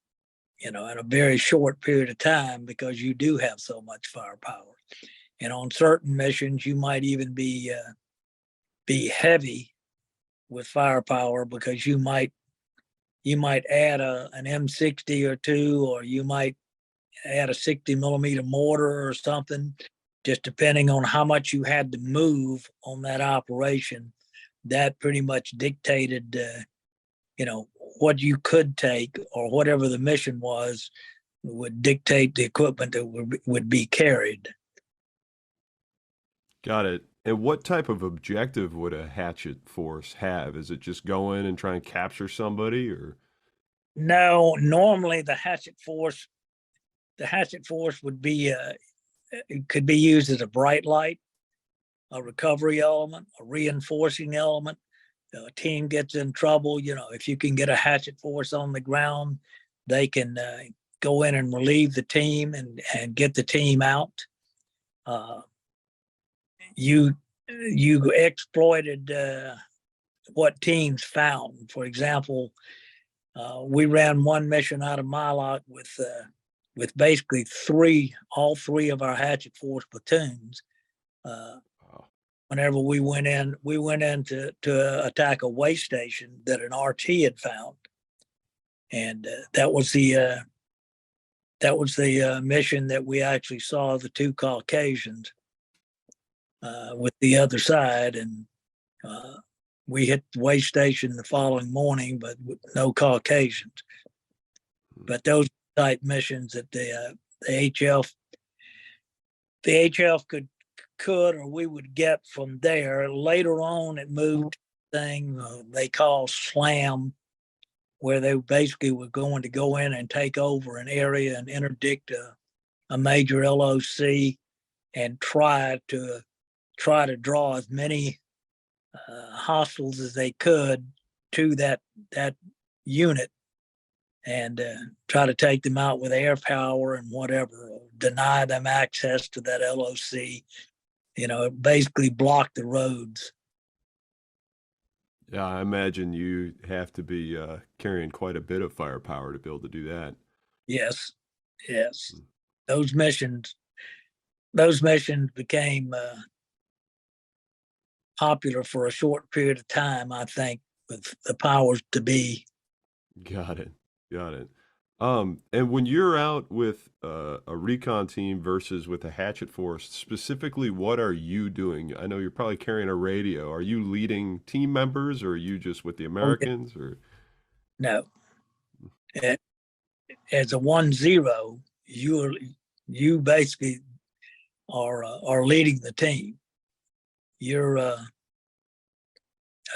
in a very short period of time, because you do have so much firepower. And on certain missions, you might even be heavy with firepower, because you might add an M60 or two, or you might add a 60 millimeter mortar or something, just depending on how much you had to move on that operation. That pretty much dictated, what you could take, or whatever the mission was would dictate the equipment that would be carried. Got it. And what type of objective would a Hachet Force have? Is it just go in and try and capture somebody, or? No, normally the Hachet Force would be, it could be used as a bright light, a recovery element, a reinforcing element. A team gets in trouble, if you can get a Hachet Force on the ground, they can go in and relieve the team and get the team out. You exploited what teams found. For example, we ran one mission out of Mai Loc with basically all three of our Hachet Force platoons. Whenever we went in to attack a way station that an RT had found, and that was the mission that we actually saw the two Caucasians with the other side, and we hit the way station the following morning, but with no Caucasians. But those type missions that the HF could or we would get from there. Later on, it moved to a thing they call SLAM, where they basically were going to go in and take over an area and interdict a major LOC and try to draw as many hostiles as they could to that unit, and try to take them out with air power and whatever, or deny them access to that LOC. Basically block the roads. Yeah, I imagine you have to be carrying quite a bit of firepower to be able to do that. Yes. Those missions became popular for a short period of time, I think, with the powers to be. Got it. And when you're out with a recon team versus with a Hachet Force, specifically, what are you doing? I know you're probably carrying a radio. Are you leading team members, or are you just with the Americans? Or no? As a 1-0, you basically are leading the team. You're a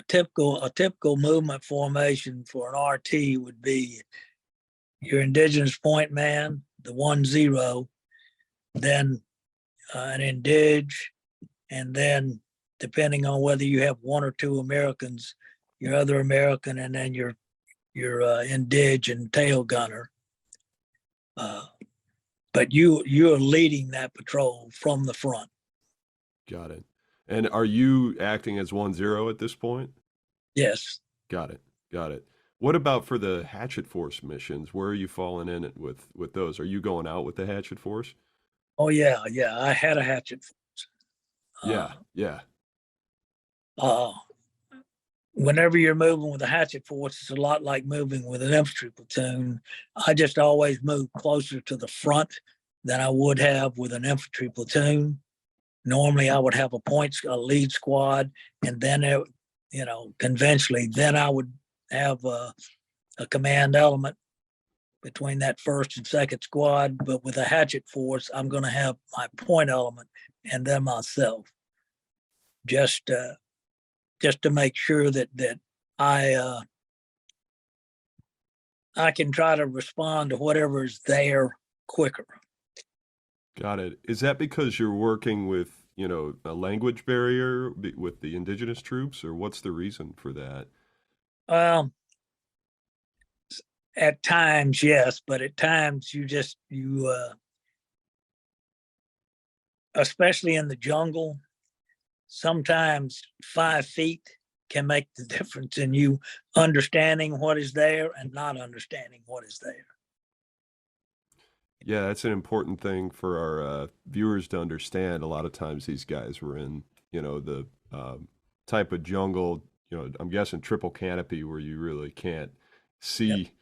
typical movement formation for an RT would be your indigenous point man, the 1-0, then an indig, and then depending on whether you have one or two Americans, your other American, and then your indig and tail gunner. But you're leading that patrol from the front. Got it. And are you acting as 1-0 at this point? Yes. Got it. What about for the Hachet Force missions? Where are you falling in it with those? Are you going out with the Hachet Force? Oh yeah. I had a Hachet Force. Yeah. Whenever you're moving with a Hachet Force, it's a lot like moving with an infantry platoon. I just always move closer to the front than I would have with an infantry platoon. Normally, I would have a lead squad, and then conventionally, then I would have a command element between that first and second squad. But with a Hachet Force, I'm going to have my point element and then myself, just to make sure that I can try to respond to whatever's there quicker. Got it. Is that because you're working with, you know, a language barrier with the indigenous troops, or what's the reason for that? Well, at times, yes, but at times especially in the jungle, sometimes 5 feet can make the difference in you understanding what is there and not understanding what is there. Yeah, that's an important thing for our viewers to understand. A lot of times these guys were in, you know, the type of jungle, you know, I'm guessing triple canopy where you really can't see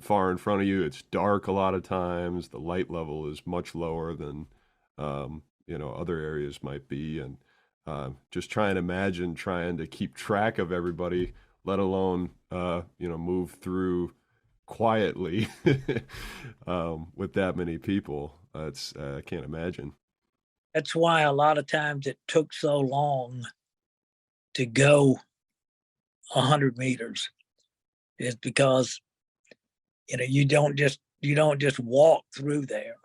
far in front of you. It's dark a lot of times. The light level is much lower than, you know, other areas might be. And just try and imagine trying to keep track of everybody, let alone, you know, move through quietly with that many people. It's I can't imagine. That's why a lot of times it took so long to go 100 meters, is because, you know, you don't just walk through there.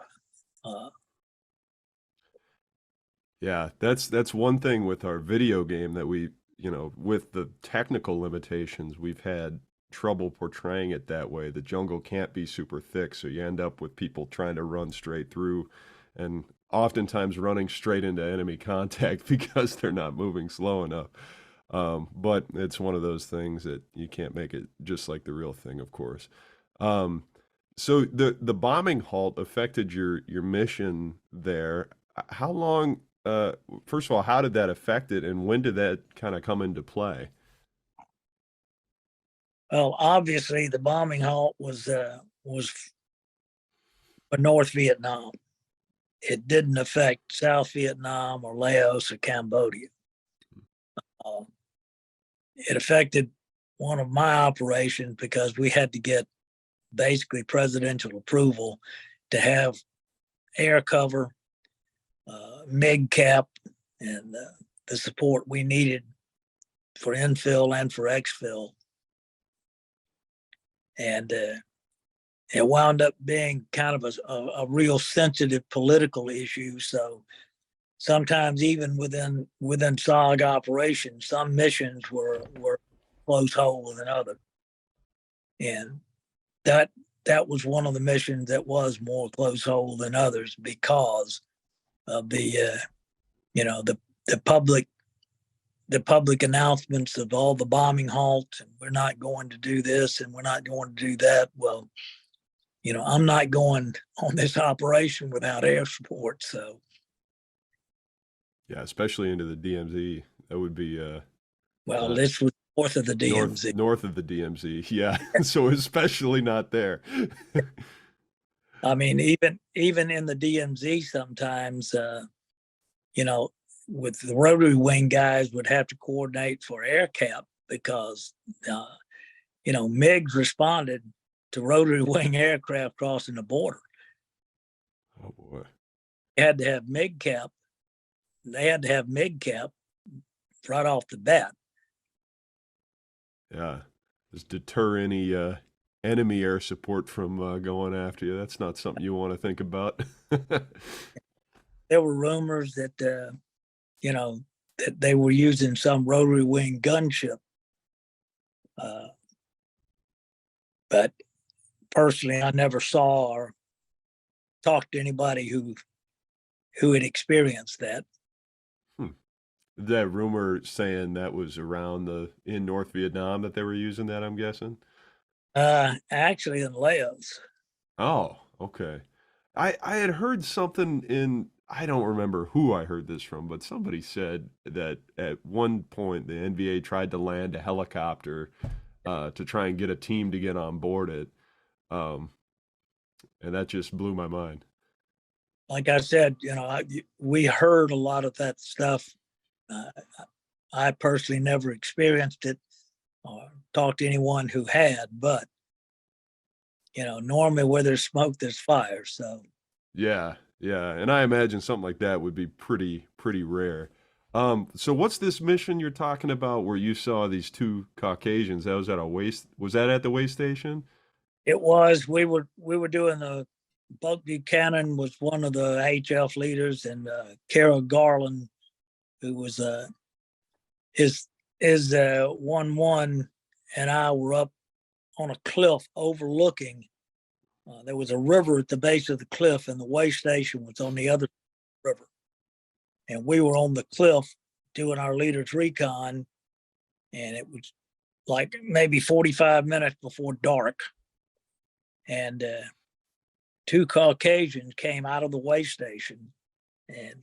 Yeah, that's one thing with our video game that we, you know, with the technical limitations, we've had trouble portraying it that way. The jungle can't be super thick, so you end up with people trying to run straight through and oftentimes running straight into enemy contact because they're not moving slow enough. But it's one of those things that you can't make it just like the real thing, of course. So the bombing halt affected your mission there. How long? First of all, how did that affect it, and when did that kind of come into play? Well, obviously the bombing halt was for North Vietnam. It didn't affect South Vietnam or Laos or Cambodia. It affected one of my operations because we had to get basically presidential approval to have air cover, MIG cap, and the support we needed for infill and for exfil. And it wound up being kind of a real sensitive political issue. So sometimes even within SOG operations, some missions were close hold than others. And that was one of the missions that was more close hold than others because of the you know, the public announcements of all the bombing halts, and we're not going to do this and we're not going to do that. Well, you know, I'm not going on this operation without air support. So Yeah, especially into the DMZ, that would be well, this was north of the DMZ. North of the DMZ, yeah. So especially not there. I mean, even in the DMZ, sometimes, you know, with the rotary wing guys would have to coordinate for air cap because, you know, MiGs responded to rotary wing aircraft crossing the border. Oh boy! They had to have MiG cap. They had to have MiG cap right off the bat. Yeah, just deter any enemy air support from going after you. That's not something you want to think about. There were rumors that, you know, that they were using some rotary wing gunship. But personally, I never saw or talked to anybody who had experienced that. That rumor saying that was around in North Vietnam that they were using that, I'm guessing. Actually, in Laos. Oh, okay. I had heard something in, I don't remember who I heard this from, but somebody said that at one point the NVA tried to land a helicopter to try and get a team to get on board it. And that just blew my mind. Like I said, you know, we heard a lot of that stuff. I personally never experienced it or talked to anyone who had, but, you know, normally where there's smoke, there's fire. So Yeah, yeah, and I imagine something like that would be pretty rare. So what's this mission you're talking about where you saw these two Caucasians? That was at a was that at the way station? it was, we were doing Buck Buchanan was one of the HF leaders, and Kara Garland who was his 1-1 and I were up on a cliff overlooking. There was a river at the base of the cliff, and the way station was on the other river. And we were on the cliff doing our leader's recon, and it was like maybe 45 minutes before dark. And 2 Caucasians came out of the way station and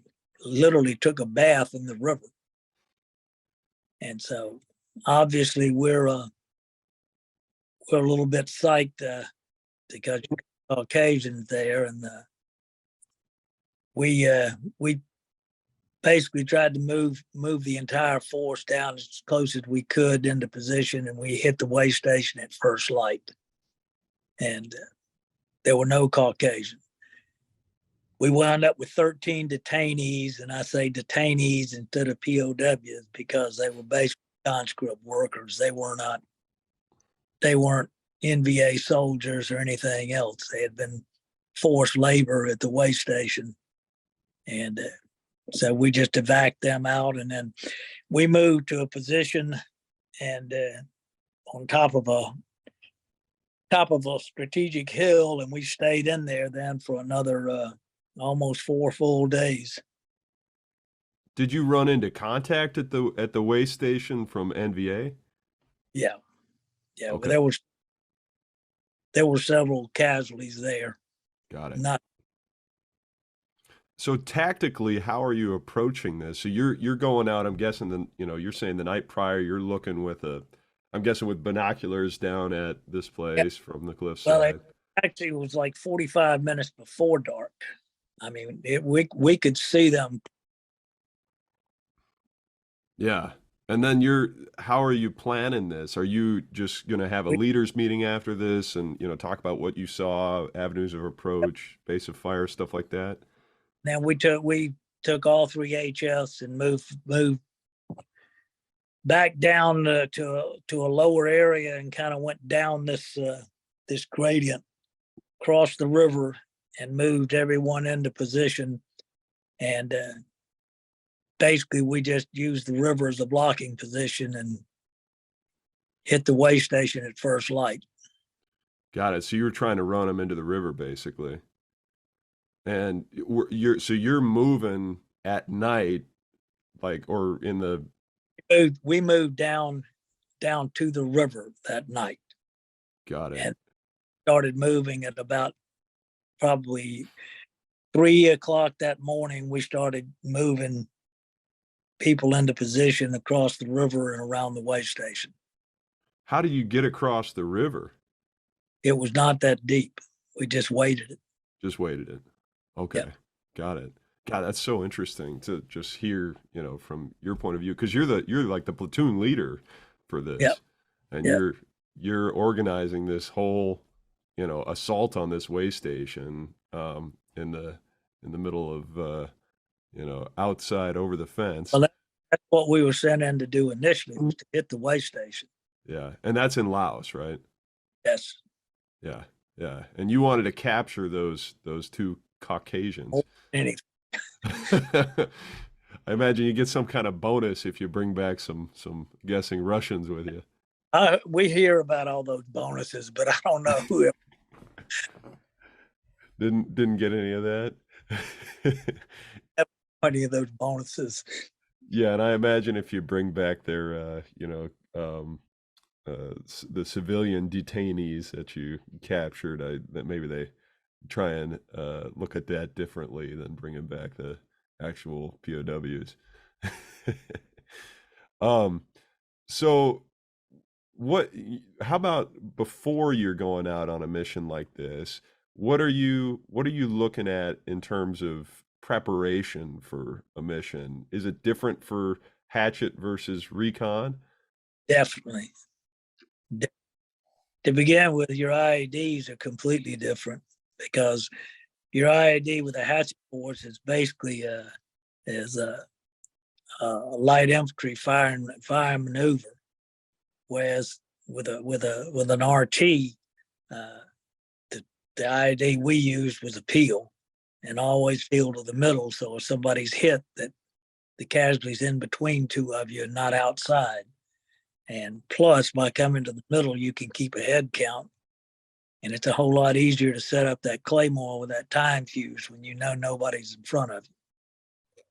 literally took a bath in the river. And so obviously we're a little bit psyched because Caucasians there, and we basically tried to move the entire force down as close as we could into position, and we hit the way station at first light, and there were no Caucasians. We wound up with 13 detainees, and I say detainees instead of POWs because they were basically conscript workers. They weren't NVA soldiers or anything else. They had been forced labor at the way station. And so we just evac them out, and then we moved to a position and on top of a strategic hill, and we stayed in there then for another almost 4 full days. Did you run into contact at the way station from NVA? Yeah. Okay. But there were several casualties there. Got it. Not So tactically, how are you approaching this? So you're going out, I'm guessing you're saying the night prior, you're looking I'm guessing with binoculars down at this place from the cliffside. Well, it actually was like 45 minutes before dark. I mean, we could see them. Yeah. And then how are you planning this? Are you just going to have a leaders meeting after this and, talk about what you saw, avenues of approach, base of fire, stuff like that? Then we took all 3 HS and moved back down to a lower area and kind of went down this gradient, crossed the river, and moved everyone into position. And basically, we just used the river as a blocking position and hit the way station at first light. Got it. So you were trying to run them into the river, basically. And you're moving at night, or in the. We moved down to the river that night. Got it. And started moving at about probably 3 o'clock that morning. We started moving people into position across the river and around the way station. How do you get across the river? It was not that deep. We just waded it. Just waded it. Okay. Yep. Got it. God, that's so interesting to just hear, from your point of view, because you're like the platoon leader for this. Yep. And yep. you're organizing this whole, assault on this way station in the middle of outside over the fence. Well, that's what we were sent in to do initially, was to hit the way station. Yeah. And that's in Laos, right? Yes. Yeah. Yeah. And you wanted to capture those 2 Caucasians. I imagine you get some kind of bonus if you bring back some guessing Russians with you. We hear about all those bonuses, but I don't know who. Didn't get any of that. Any of those bonuses. Yeah, and I imagine if you bring back their, the civilian detainees that you captured, that maybe they try and look at that differently than bringing back the actual POWs. So how about before you're going out on a mission like this, what are you looking at in terms of preparation for a mission? Is it different for Hachet versus Recon? Definitely. To begin with, your IEDs are completely different, because your IED with a Hachet Force is basically a light infantry fire maneuver, whereas with an RT, the IED we used was a peel, and always peel to the middle. So if somebody's hit, that the casualties in between two of you and not outside. And plus, by coming to the middle, you can keep a head count. And it's a whole lot easier to set up that claymore with that time fuse when you know nobody's in front of you.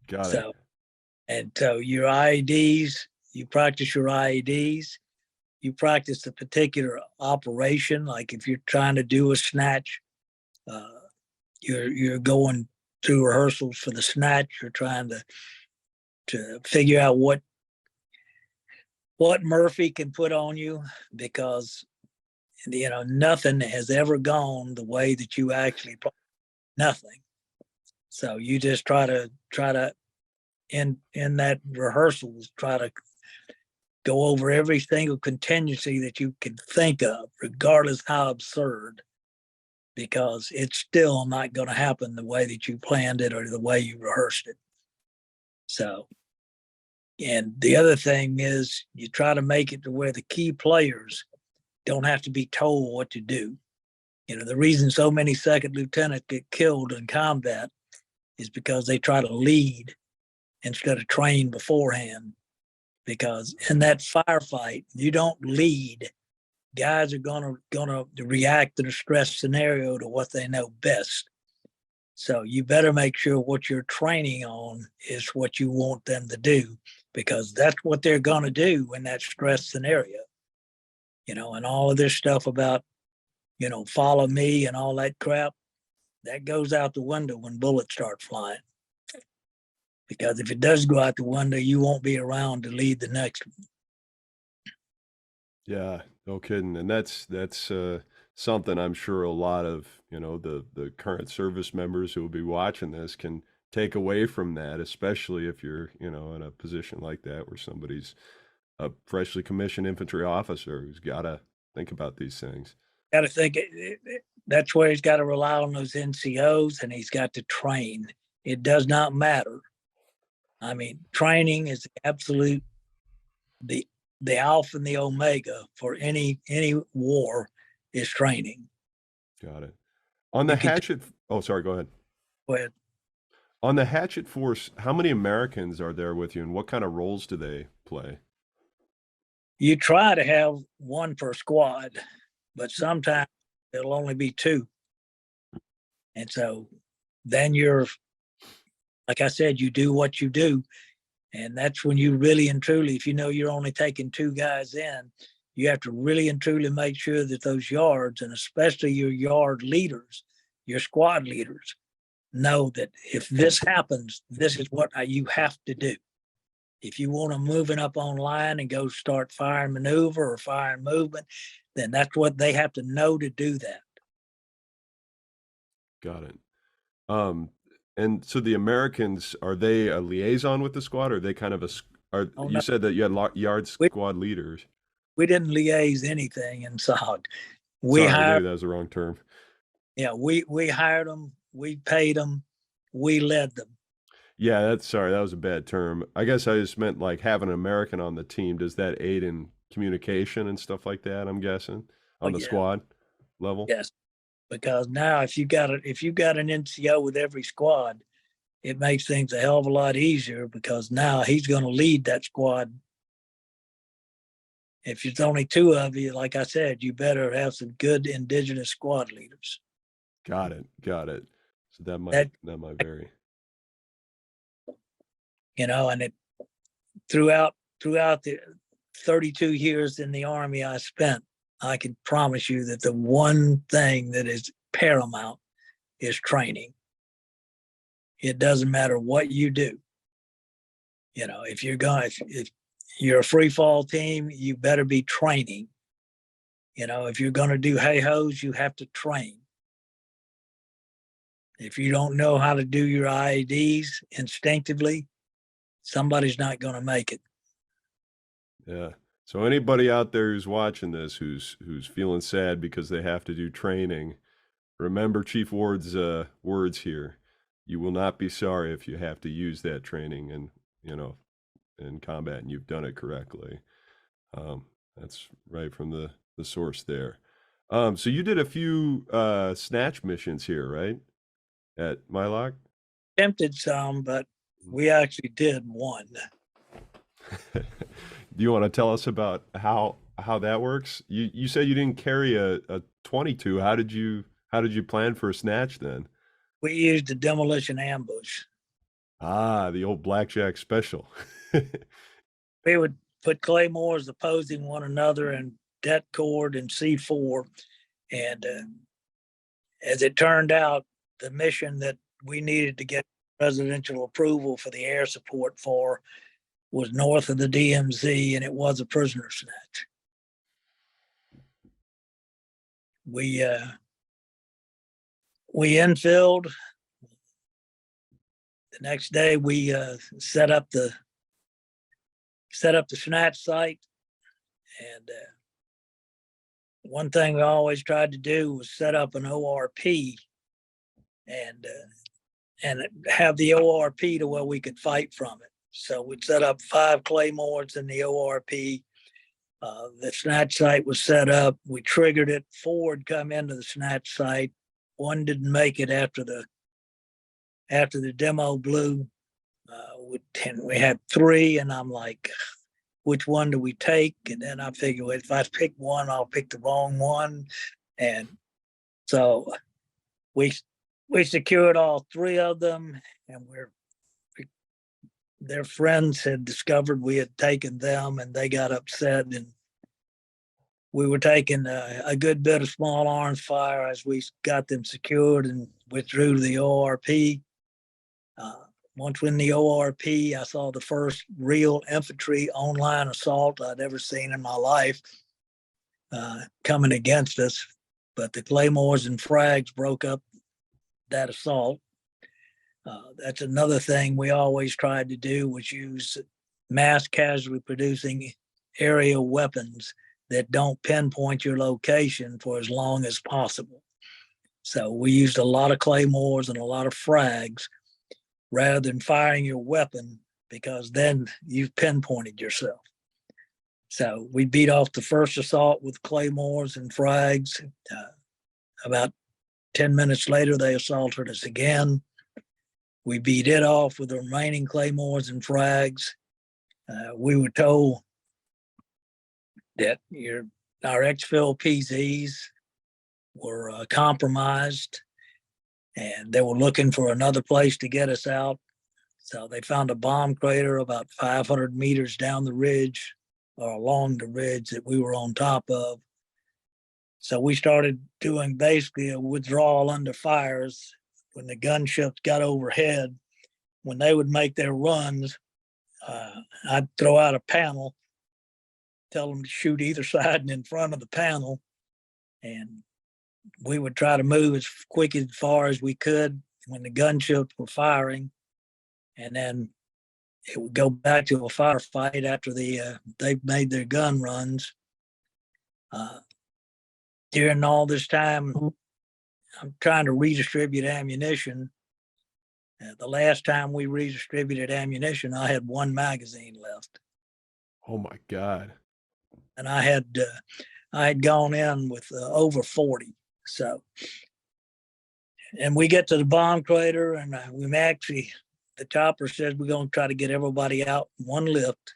Got it. And so your IEDs, you practice your IEDs, you practice the particular operation. Like if you're trying to do a snatch, you're going through rehearsals for the snatch. You're trying to figure out what Murphy can put on you, because nothing has ever gone the way that you actually nothing. So you just try to in that rehearsals, try to go over every single contingency that you can think of, regardless how absurd, because it's still not going to happen the way that you planned it or the way you rehearsed it. So, and the other thing is you try to make it to where the key players don't have to be told what to do. The reason so many second lieutenants get killed in combat is because they try to lead instead of train beforehand. Because in that firefight, you don't lead. Guys are gonna react in a stress scenario to what they know best. So you better make sure what you're training on is what you want them to do, because that's what they're gonna do in that stress scenario. And all of this stuff about, follow me and all that crap, that goes out the window when bullets start flying. Because if it does go out the window, you won't be around to lead the next one. Yeah, no kidding. And that's something I'm sure a lot of, the current service members who will be watching this can take away from that, especially if you're, in a position like that where somebody's a freshly commissioned infantry officer who's got to think about these things. Got to think that's where he's got to rely on those NCOs, and he's got to train. It does not matter. I mean, training is absolute the alpha and the omega for any war is training. Got it. On the Hachet, sorry, go ahead. Go ahead. On the Hachet Force, how many Americans are there with you, and what kind of roles do they play? You try to have one per squad, but sometimes it'll only be two. And so then you're, like I said, you do what you do. And that's when you really and truly, if you're only taking two guys in, you have to really and truly make sure that those yards, and especially your yard leaders, your squad leaders, know that if this happens, this is what you have to do. If you want to move it up online and go start fire and maneuver or fire and movement, then that's what they have to know to do that. Got it. And so the Americans, are they a liaison with the squad, or are they kind of you said that you had yard squad leaders? We didn't liaise anything in SOG. Sorry, maybe that was the wrong term. Yeah, we hired them, we paid them, we led them. Yeah, that was a bad term. I guess I just meant like having an American on the team. Does that aid in communication and stuff like that, I'm guessing, on the squad level? Yes. Because now if you got an NCO with every squad, it makes things a hell of a lot easier, because now he's going to lead that squad. If it's only two of you, like I said, you better have some good Indigenous squad leaders. Got it. So that might vary. And it throughout the 32 years in the Army I spent, I can promise you that the one thing that is paramount is training. It doesn't matter what you do. If you're a free fall team, you better be training. If you're going to do hey-hos, you have to train. If you don't know how to do your IEDs instinctively, somebody's not going to make it. Yeah. So anybody out there who's watching this, who's feeling sad because they have to do training, remember Chief Ward's words here. You will not be sorry if you have to use that training and in combat, and you've done it correctly. That's right from the source there. So you did a few snatch missions here, right? At Mai Loc? Attempted some, but We actually did one. Do you want to tell us about how that works? You said you didn't carry a 22. How did you plan for a snatch then? We used a demolition ambush. Ah, the old blackjack special. We would put claymores opposing one another in det cord and C4. And as it turned out, the mission that we needed to get presidential approval for the air support for was north of the DMZ, and it was a prisoner snatch. We infilled. The next day, we set up the snatch site, and one thing we always tried to do was set up an ORP and have the ORP to where we could fight from it. So we'd set up 5 claymores in the ORP. The snatch site was set up. We triggered it. 4 would come into the snatch site. 1 didn't make it after the demo blew. We had 3, and I'm like, which one do we take? And then I figured, if I pick one, I'll pick the wrong one. And so we secured all 3 of them, and their friends had discovered we had taken them, and they got upset, and we were taking a good bit of small arms fire as we got them secured and withdrew to the ORP. Once we're in the ORP, I saw the first real infantry online assault I'd ever seen in my life coming against us. But the claymores and frags broke up that assault. That's another thing we always tried to do, was use mass casualty producing aerial weapons that don't pinpoint your location for as long as possible. So we used a lot of claymores and a lot of frags rather than firing your weapon, because then you've pinpointed yourself. So we beat off the first assault with claymores and frags. About 10 minutes later, they assaulted us again. We beat it off with the remaining claymores and frags. We were told that our exfil PZs were compromised, and they were looking for another place to get us out. So they found a bomb crater about 500 meters down the ridge, or along the ridge that we were on top of. So we started doing basically a withdrawal under fires. When the gunships got overhead, when they would make their runs, I'd throw out a panel, tell them to shoot either side and in front of the panel, and we would try to move as quick as far as we could when the gunships were firing, and then it would go back to a firefight after they made their gun runs. During all this time, I'm trying to redistribute ammunition. The last time we redistributed ammunition, I had 1 magazine left. Oh my God. And I had gone in with over 40. So, and we get to the bomb crater, and the chopper says we're going to try to get everybody out in 1 lift.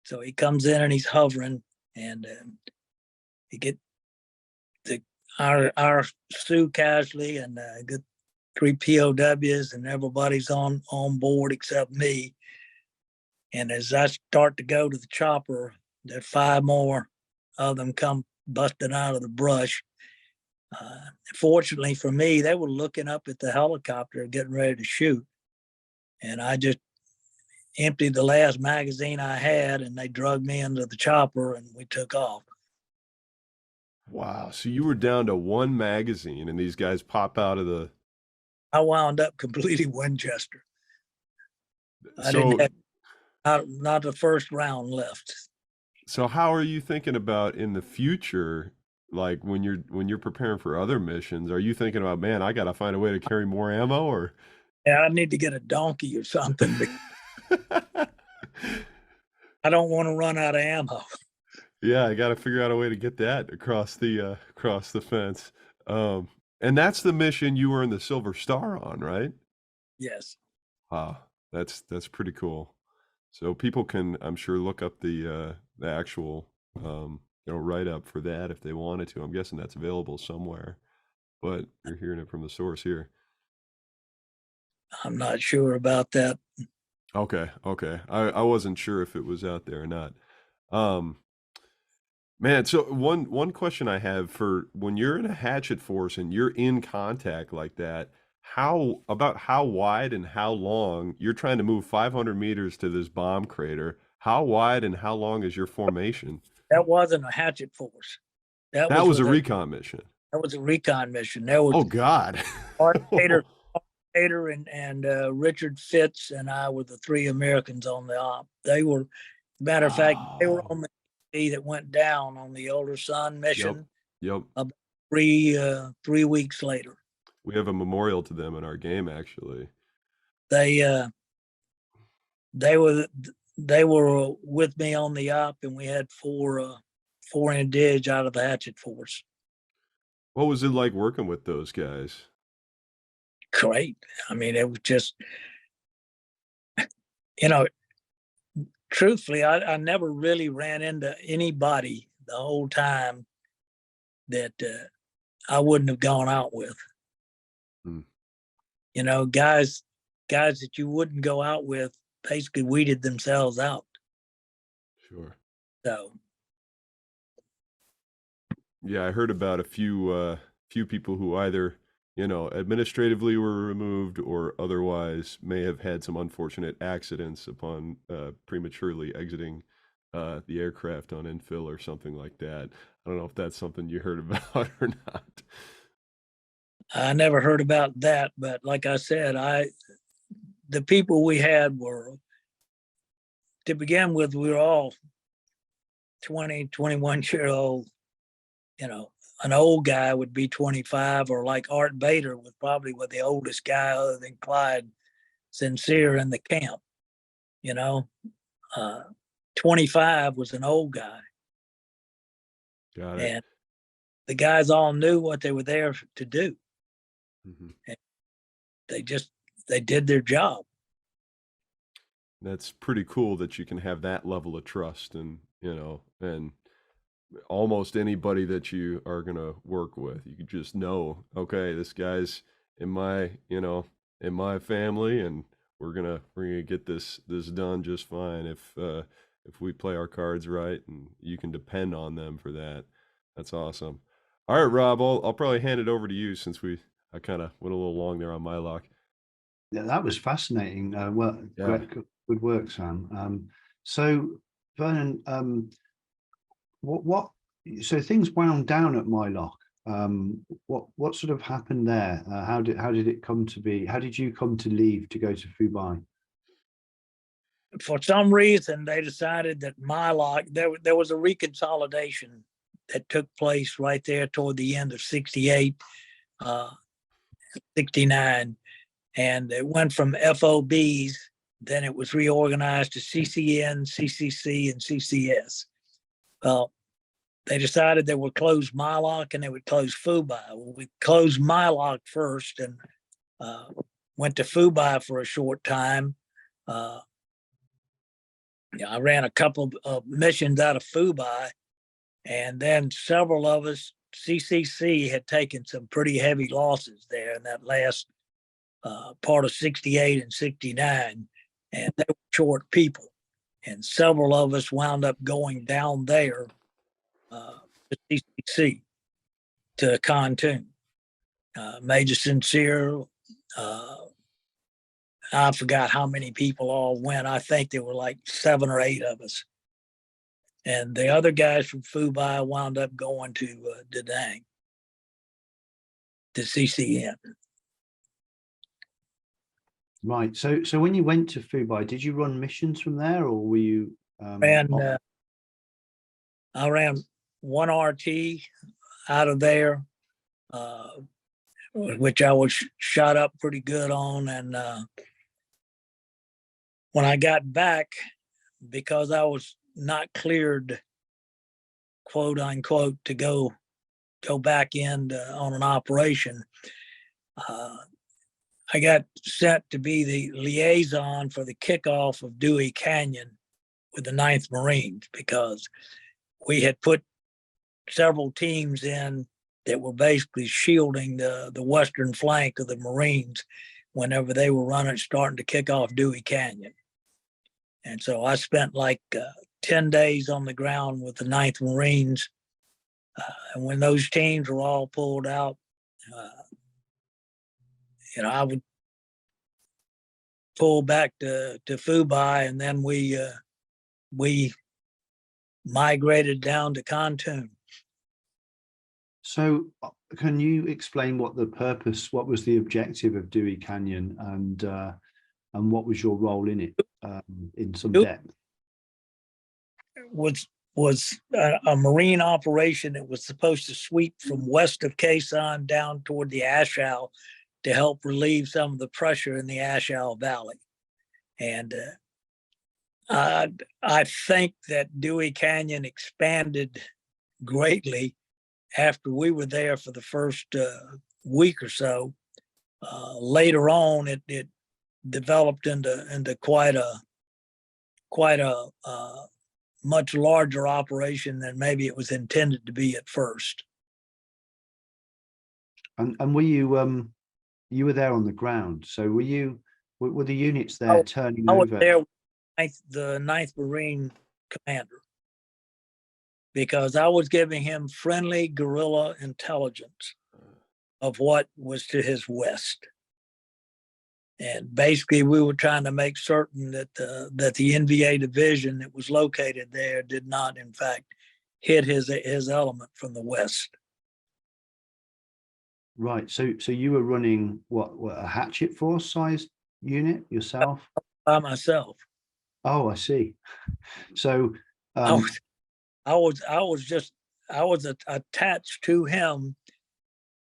So he comes in and he's hovering, and he get our Sioux casualty and good 3 POWs, and everybody's on board except me. And as I start to go to the chopper, there are 5 more of them come busting out of the brush. Fortunately for me, they were looking up at the helicopter getting ready to shoot. And I just emptied the last magazine I had, and they drugged me into the chopper, and we took off. Wow. So you were down to 1 magazine, and these guys pop out of the... I wound up completing Winchester. I So, didn't have not the first round left. so how are you thinking about in the future, like when you're preparing for other missions? Are you thinking about, man, I got to find a way to carry more ammo, or... Yeah, I need to get a donkey or something. I don't want to run out of ammo. Yeah, I got to figure out a way to get that across the fence. And that's the mission you were in the Silver Star on, right? Yes. Wow. That's pretty cool. So people can, I'm sure, look up the actual write up for that if they wanted to. I'm guessing that's available somewhere, but you're hearing it from the source here. I'm not sure about that. Okay, okay. I wasn't sure if it was out there or not. Um, Man, so one question I have for when you're in a hatchet force and you're in contact like that, how wide and how long you're trying to move 500 meters to this bomb crater? How wide and how long is your formation? That wasn't a Hachet Force. That That was was a with recon mission. that was a recon mission. There was Oh God. Art Tater and Richard Fitz and I were the three Americans on the op. They were, matter of fact, they were Oh, on the team that went down on the Older Son yep, mission yep. about 3 weeks later. We have a memorial to them in our game, actually. They they were they were with me on the op, and we had four indig out of the Hachet Force. What was it like working with those guys? Great. I mean, it was just, you know, truthfully, I never really ran into anybody the whole time that I wouldn't have gone out with. Hmm. You know, guys that you wouldn't go out with basically weeded themselves out. Sure. So Yeah, I heard about a few people who either, administratively were removed or otherwise may have had some unfortunate accidents upon prematurely exiting the aircraft on infill or something like that. I don't know if that's something you heard about or not. I never heard about that, but like I said, the people we had were, to begin with, we were all 20, 21-year-old. You know, an old guy would be 25, or like Art Bader was probably the oldest guy other than Clyde Sincere in the camp. You know, 25 was an old guy. Got it. And the guys all knew what they were there to do. Mhm. And they did their job. That's pretty cool that you can have that level of trust and, and almost anybody that you are going to work with. You can just know, okay, this guy's in my family and we're going to get this done just fine if we play our cards right, and you can depend on them for that. That's awesome. All right, Rob, I'll probably hand it over to you since I kind of went a little long there on my lock. Yeah, that was fascinating. Well, Yeah. good work, Sam. So Vernon, so things wound down at Mai Loc. What sort of happened there? How did it come to be? How did you come to leave to go to Phu Bai? For some reason, they decided that Mai Loc, there was a reconsolidation that took place right there toward the end of 68, 69. And it went from FOBs, then it was reorganized to CCN, CCC, and CCS. Well, they decided they would close Mai Loc and they would close Phu Bai. Well, we closed Mai Loc first and went to Phu Bai for a short time. I ran a couple of missions out of Phu Bai, and then several of us, CCC had taken some pretty heavy losses there in that last part of 68 and 69, and they were short people. And several of us wound up going down there to CCC, to Can Tho. Major Sincere, I forgot how many people all went. I think there were like 7 or 8 of us. And the other guys from Phu Bai wound up going to Da Nang, to CCN. Right. So when you went to Phu Bai, did you run missions from there, or were you? I ran one RT out of there, which I was shot up pretty good on. And when I got back, because I was not cleared, quote unquote, to go back in on an operation, I got sent to be the liaison for the kickoff of Dewey Canyon with the 9th Marines, because we had put several teams in that were basically shielding the western flank of the Marines whenever they were starting to kick off Dewey Canyon. And so I spent like 10 days on the ground with the 9th Marines. And when those teams were all pulled out, I would pull back to Phu Bai, and then we migrated down to Can Tho. So can you explain what was the objective of Dewey Canyon, and what was your role in it, in some depth? Was a Marine operation that was supposed to sweep from west of Khe Sanh down toward the Ashau to help relieve some of the pressure in the Ashau Valley. And I think that Dewey Canyon expanded greatly after we were there for the first week or so. Later on, it developed into quite a much larger operation than maybe it was intended to be at first. And were you were there on the ground? So were the units there turning over? I was there with the 9th Marine commander, because I was giving him friendly guerrilla intelligence of what was to his west. And basically, we were trying to make certain that the NVA division that was located there did not, in fact, hit his element from the west. Right. So you were running what a Hachet Force sized unit yourself? By myself. Oh, I see. So I was attached to him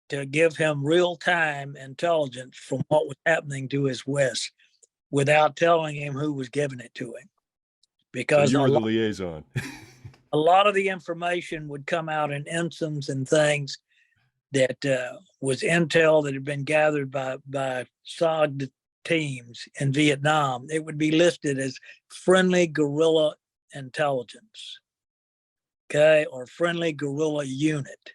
to give him real-time intelligence from what was happening to his west without telling him who was giving it to him. Because so you were the liaison. A lot of the information would come out in ensigns and things that was intel that had been gathered by SOG teams in Vietnam. It would be listed as friendly guerrilla intelligence, okay, or friendly guerrilla unit.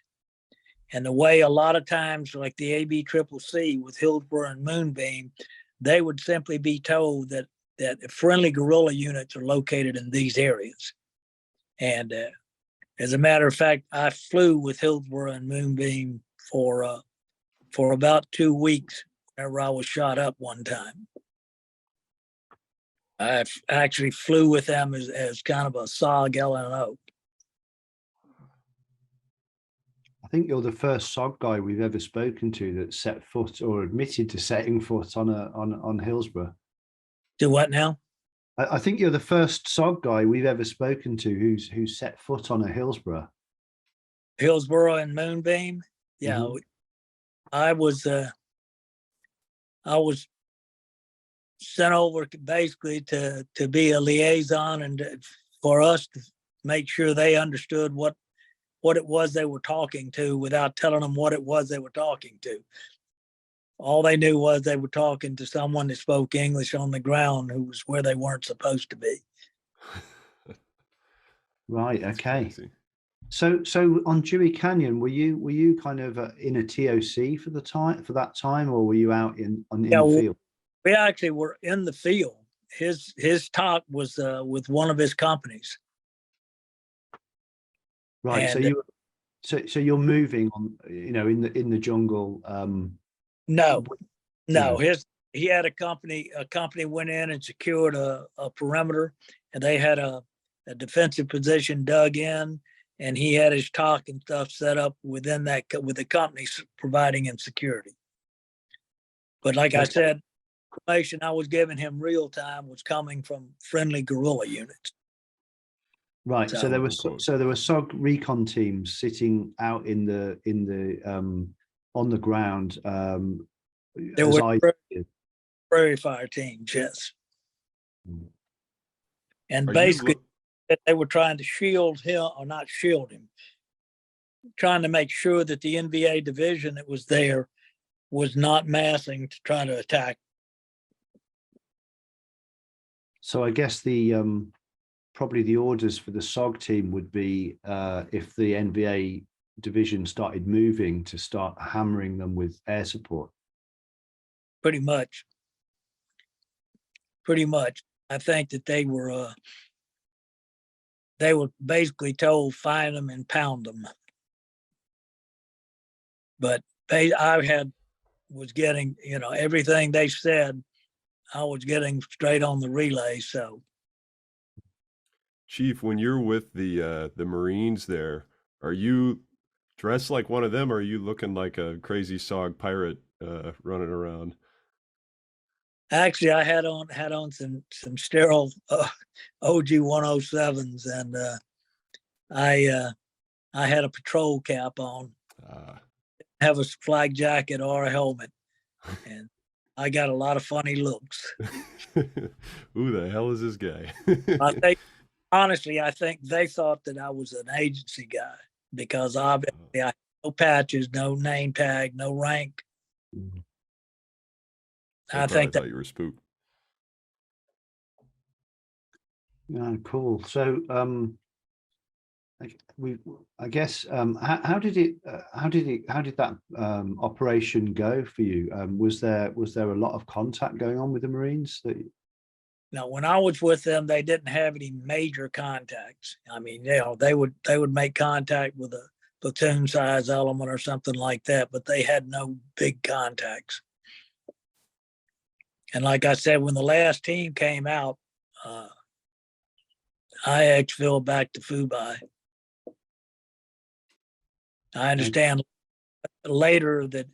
And the way a lot of times, like the ABCCC with Hillsborough and Moonbeam, they would simply be told that friendly guerrilla units are located in these areas. And as a matter of fact, I flew with Hillsborough and Moonbeam for about 2 weeks whenever I was shot up one time. I actually flew with them as kind of a SOG LNO. I think you're the first SOG guy we've ever spoken to that set foot or admitted to setting foot on Hillsborough. Do what now? I think you're the first SOG guy we've ever spoken to who's set foot on a Hillsborough. Hillsborough and Moonbeam. Yeah, mm-hmm. I was sent over basically to be a liaison and for us to make sure they understood what it was they were talking to without telling them what it was they were talking to. All they knew was they were talking to someone that spoke English on the ground who was where they weren't supposed to be. Right. Okay. So on Dewey Canyon, were you kind of in a TOC for that time, or were you out in the field? We actually were in the field. His talk was with one of his companies. Right. And, so you're moving on, in the jungle. No. He had a company. A company went in and secured a perimeter, and they had a defensive position dug in, and he had his talk and stuff set up within that with the company providing him security. But like I said, information I was giving him real time was coming from friendly guerrilla units. Right. So there were SOG Recon teams sitting out in the on the ground. There were prairie fire teams, yes. And basically, they were trying to shield him, or not shield him, trying to make sure that the NVA division that was there was not massing to try to attack. So I guess the probably the orders for the SOG team would be if the NVA division started moving, to start hammering them with air support. Pretty much. I think that they were basically told, find them and pound them. But was getting, everything they said, I was getting straight on the relay. So, Chief, when you're with the Marines there, are you dressed like one of them, or are you looking like a crazy SOG pirate running around? actually, I had on some sterile OG 107s, and I had a patrol cap on, have a flak jacket or a helmet, and I got a lot of funny looks. Who the hell is this guy? Honestly, I think they thought that I was an agency guy, because obviously I had no patches, no name tag, no rank. I think thought you were spooked. Yeah, cool. So I guess how did that operation go for you? Was there a lot of contact going on with the Marines? Now, when I was with them, they didn't have any major contacts. I mean, they would make contact with a platoon size element or something like that, but they had no big contacts. And like I said, when the last team came out, I exfilled back to Phu Bai. I understand later that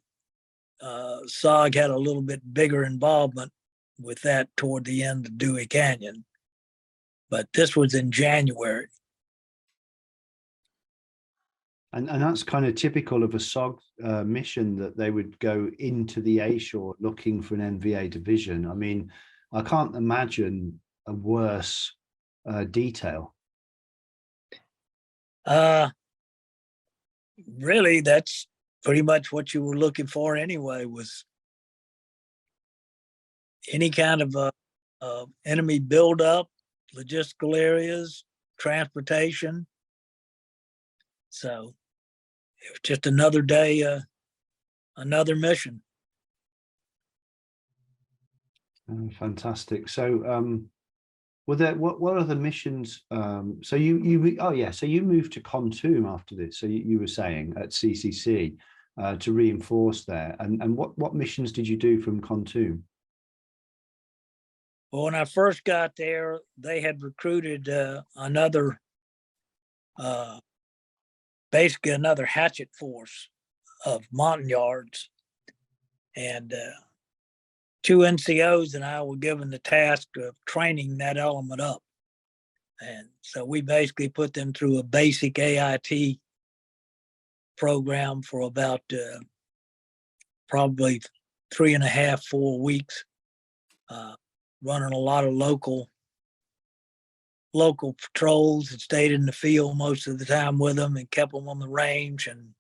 SOG had a little bit bigger involvement with that toward the end of Dewey Canyon, but this was in January. And that's kind of typical of a SOG mission, that they would go into the A shore looking for an NVA division. I mean, I can't imagine a worse detail. Really, that's pretty much what you were looking for anyway, was any kind of enemy buildup, logistical areas, transportation. So it was just another day, another mission. Fantastic. So were there what other missions? So you moved to Kon after this. So you were saying at CCC to reinforce there. And what missions did you do from Kon? Well, when I first got there, they had recruited basically another Hachet Force of Montagnards, and 2 NCOs and I were given the task of training that element up. And so we basically put them through a basic AIT program for about probably 3.5, 4 weeks, running a lot of local patrols, and stayed in the field most of the time with them and kept them on the range. And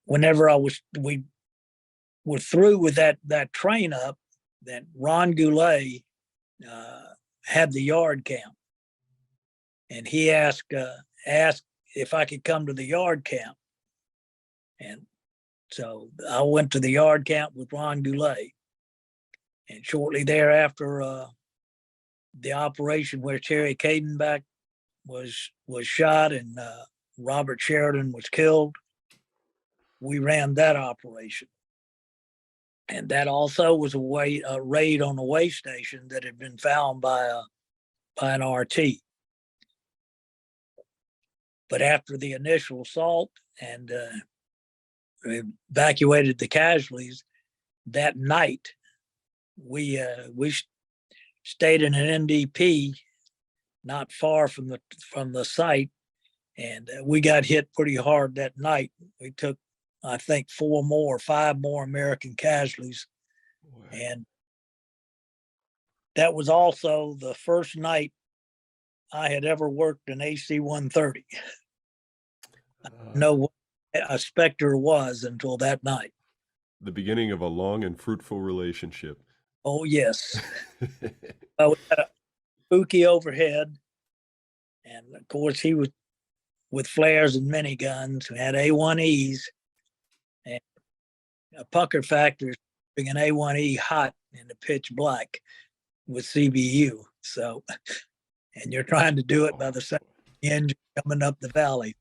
whenever we were through with that train up, that Ron Goulet had the yard camp, and he asked if I could come to the yard camp. And so I went to the yard camp with Ron Goulet, and shortly thereafter, the operation where Terry Cadenback was shot and Robert Sheridan was killed, we ran that operation. And that also was a raid on a way station that had been found by an RT. But after the initial assault and evacuated the casualties, that night we stayed in an NDP not far from the site, and we got hit pretty hard that night. We took, I think, 5 more American casualties. Wow. And that was also the first night I had ever worked an AC-130. No a Spectre was until that night. The beginning of a long and fruitful relationship. Oh, yes. We had a spooky overhead. And of course, he was with flares and miniguns. We had A1Es and a pucker factor, being an A1E hot in the pitch black with CBU. So, and you're trying to do it by the second engine coming up the valley.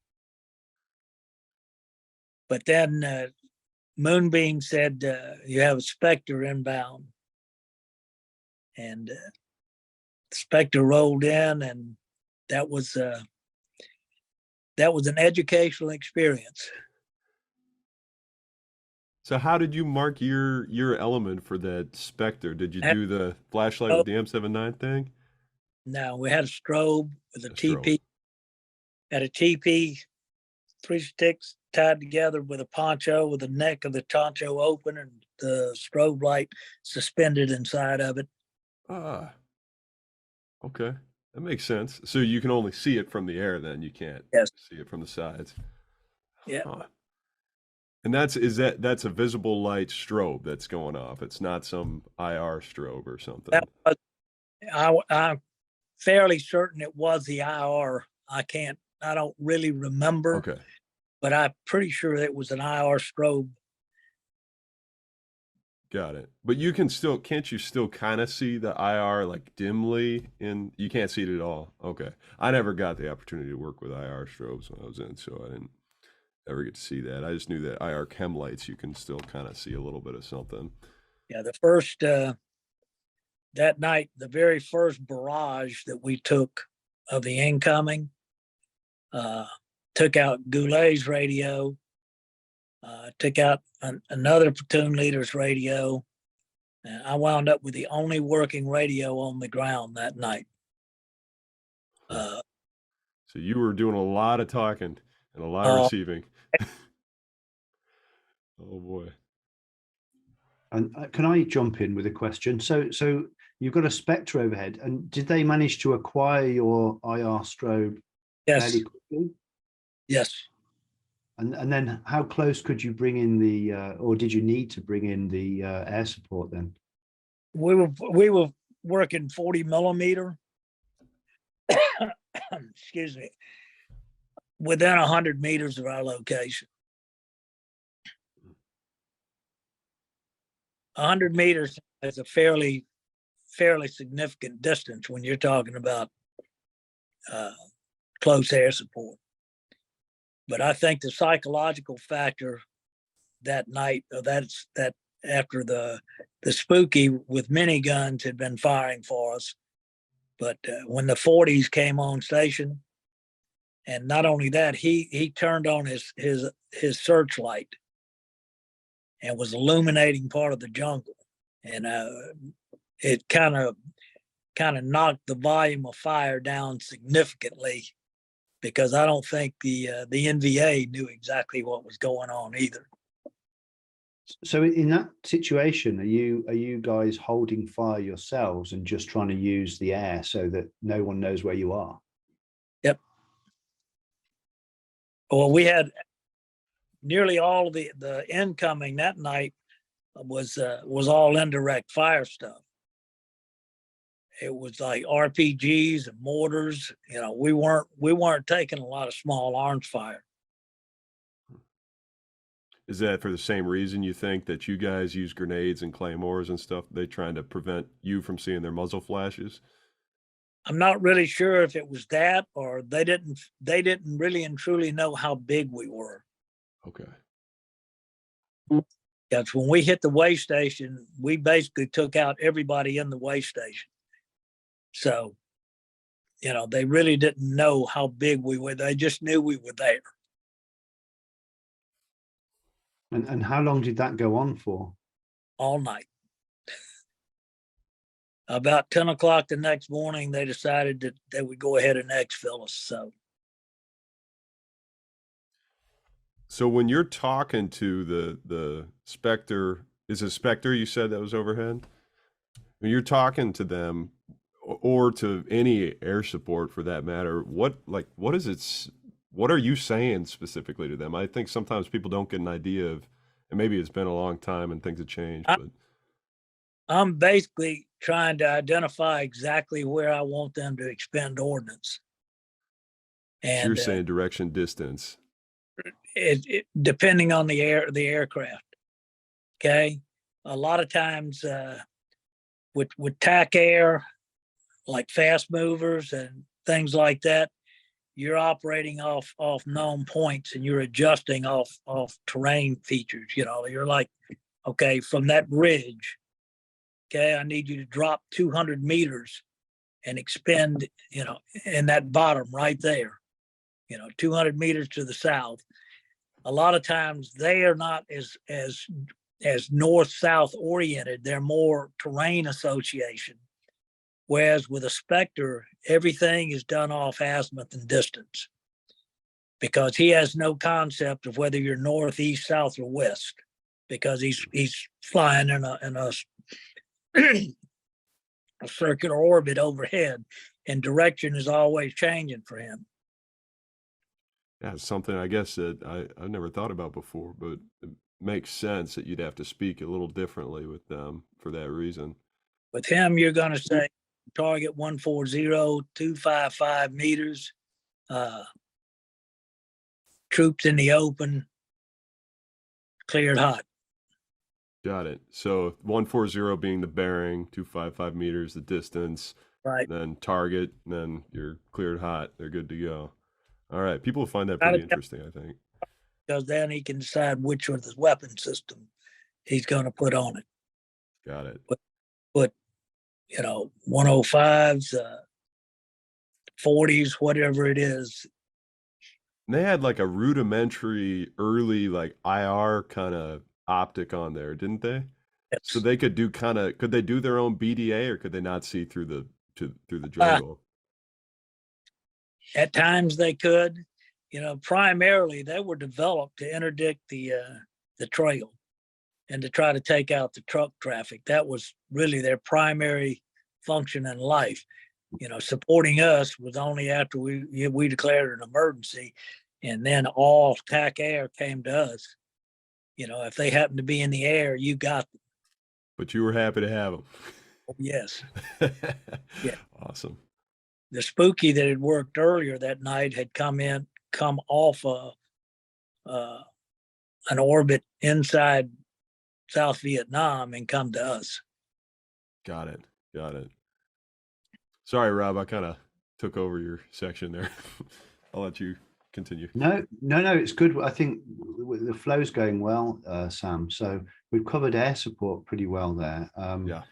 But then Moonbeam said, you have a Spectre inbound. And Spectre rolled in, and that was an educational experience. So how did you mark your element for that Spectre? Did you do the flashlight with the M79 thing? No, we had a strobe with a TP. Strobe. Had a TP, 3 sticks tied together with a poncho, with the neck of the poncho open and the strobe light suspended inside of it. Ah, okay. That makes sense. So you can only see it from the air then, you can't see it from the sides. Yeah. Huh. And that's a visible light strobe that's going off. It's not some IR strobe or something. I'm fairly certain it was the IR. I don't really remember. Okay. But I'm pretty sure it was an IR strobe. Got it. But can't you still kind of see the IR like dimly you can't see it at all? Okay. I never got the opportunity to work with IR strobes when I was in, so I didn't ever get to see that. I just knew that IR chem lights, you can still kind of see a little bit of something. Yeah, the first, that night, the very first barrage that we took of the incoming, took out Goulet's radio, took out another platoon leader's radio. And I wound up with the only working radio on the ground that night. So you were doing a lot of talking and a lot of receiving. Oh boy. And can I jump in with a question? So you've got a Spectre overhead, and did they manage to acquire your IR strobe fairly quickly? Yes. And then how close could you bring in the, or did you need to bring in the air support then? We were working 40 millimeter, excuse me, within 100 meters of our location. 100 meters is a fairly significant distance when you're talking about close air support. But I think the psychological factor that night, that after the spooky with miniguns had been firing for us, but when the 40s came on station, and not only that, he turned on his searchlight and was illuminating part of the jungle, and it kind of knocked the volume of fire down significantly, because I don't think the NVA knew exactly what was going on either. So in that situation, are you guys holding fire yourselves and just trying to use the air so that no one knows where you are? Yep. Well, we had nearly all the incoming that night was all indirect fire stuff. It was like RPGs and mortars. You know, we weren't taking a lot of small arms fire. Is that for the same reason you think that you guys use grenades and claymores and stuff? They trying to prevent you from seeing their muzzle flashes? I'm not really sure if it was that, or they didn't really and truly know how big we were. Okay. Because when we hit the way station, we basically took out everybody in the way station. So, you know, they really didn't know how big we were. They just knew we were there. And how long did that go on for? All night. About 10 o'clock the next morning, they decided that they would go ahead and exfil us. So when you're talking to the Spectre, is it Spectre you said that was overhead? When you're talking to them, or to any air support for that matter, what is it what are you saying specifically to them? I think sometimes people don't get an idea of, and maybe it's been a long time and things have changed, but I'm basically trying to identify exactly where I want them to expend ordnance. so you're And saying direction, distance. depending on the aircraft. Okay. A lot of times with TacAir, like fast movers and things like that, you're operating off known points and you're adjusting off terrain features. You know, you're like, okay, from that ridge, okay, I need you to drop 200 meters and expend, you know, in that bottom right there, you know, 200 meters to the south. A lot of times they are not as north-south oriented. They're more terrain association. Whereas with a Spectre, everything is done off azimuth and distance because he has no concept of whether you're north, east, south, or west because he's flying in a a circular orbit overhead, and direction is always changing for him. Yeah, it's something I guess that I've never thought about before, but it makes sense that you'd have to speak a little differently with them for that reason. With him, you're going to say target 140-255 meters, troops in the open, cleared hot. Got it. So 140 being the bearing, 255 meters the distance, Right. then target, and then you're cleared hot. They're good to go. All right. People find that pretty interesting, I think. Because then he can decide which of the weapon system he's going to put on it. Got it. Put, you know, 105s, 40s, whatever it is. And they had like a rudimentary early like IR kind of optic on there, didn't they? Yes. So they could do could they do their own BDA or could they not see through the jungle? At times they could, you know, primarily they were developed to interdict the trail and to try to take out the truck traffic. That was really their primary function in life. You know, supporting us was only after we declared an emergency, and then all TacAir came to us. You know, if they happened to be in the air, you got them. But you were happy to have them. Yes. Yeah. Awesome. The Spooky that had worked earlier that night had come off an orbit inside South Vietnam and come to us. Got it. Sorry, Rob, I kind of took over your section there. I'll let you continue. No, it's good. I think the flow's going well, Sam. So we've covered air support pretty well there. Yeah.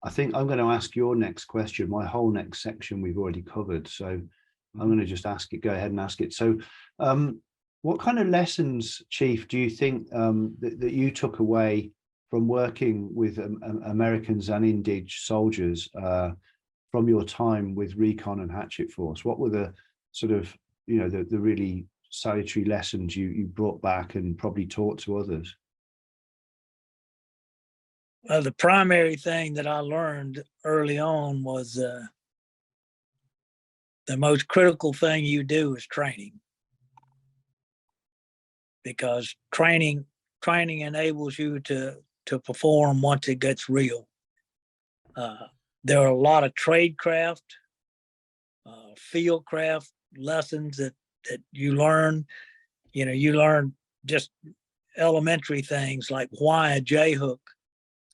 I think I'm going to ask your next question. My whole next section we've already covered. So I'm going to just ask it, go ahead and ask it. So what kind of lessons, Chief, do you think that you took away from working with Americans and Indig soldiers from your time with Recon and Hachet Force? What were the sort of, you know, the really salutary lessons you brought back and probably taught to others? Well, the primary thing that I learned early on was the most critical thing you do is training, because training enables you to perform once it gets real. There are a lot of tradecraft, field craft lessons that you learn. You know, you learn just elementary things like why a J hook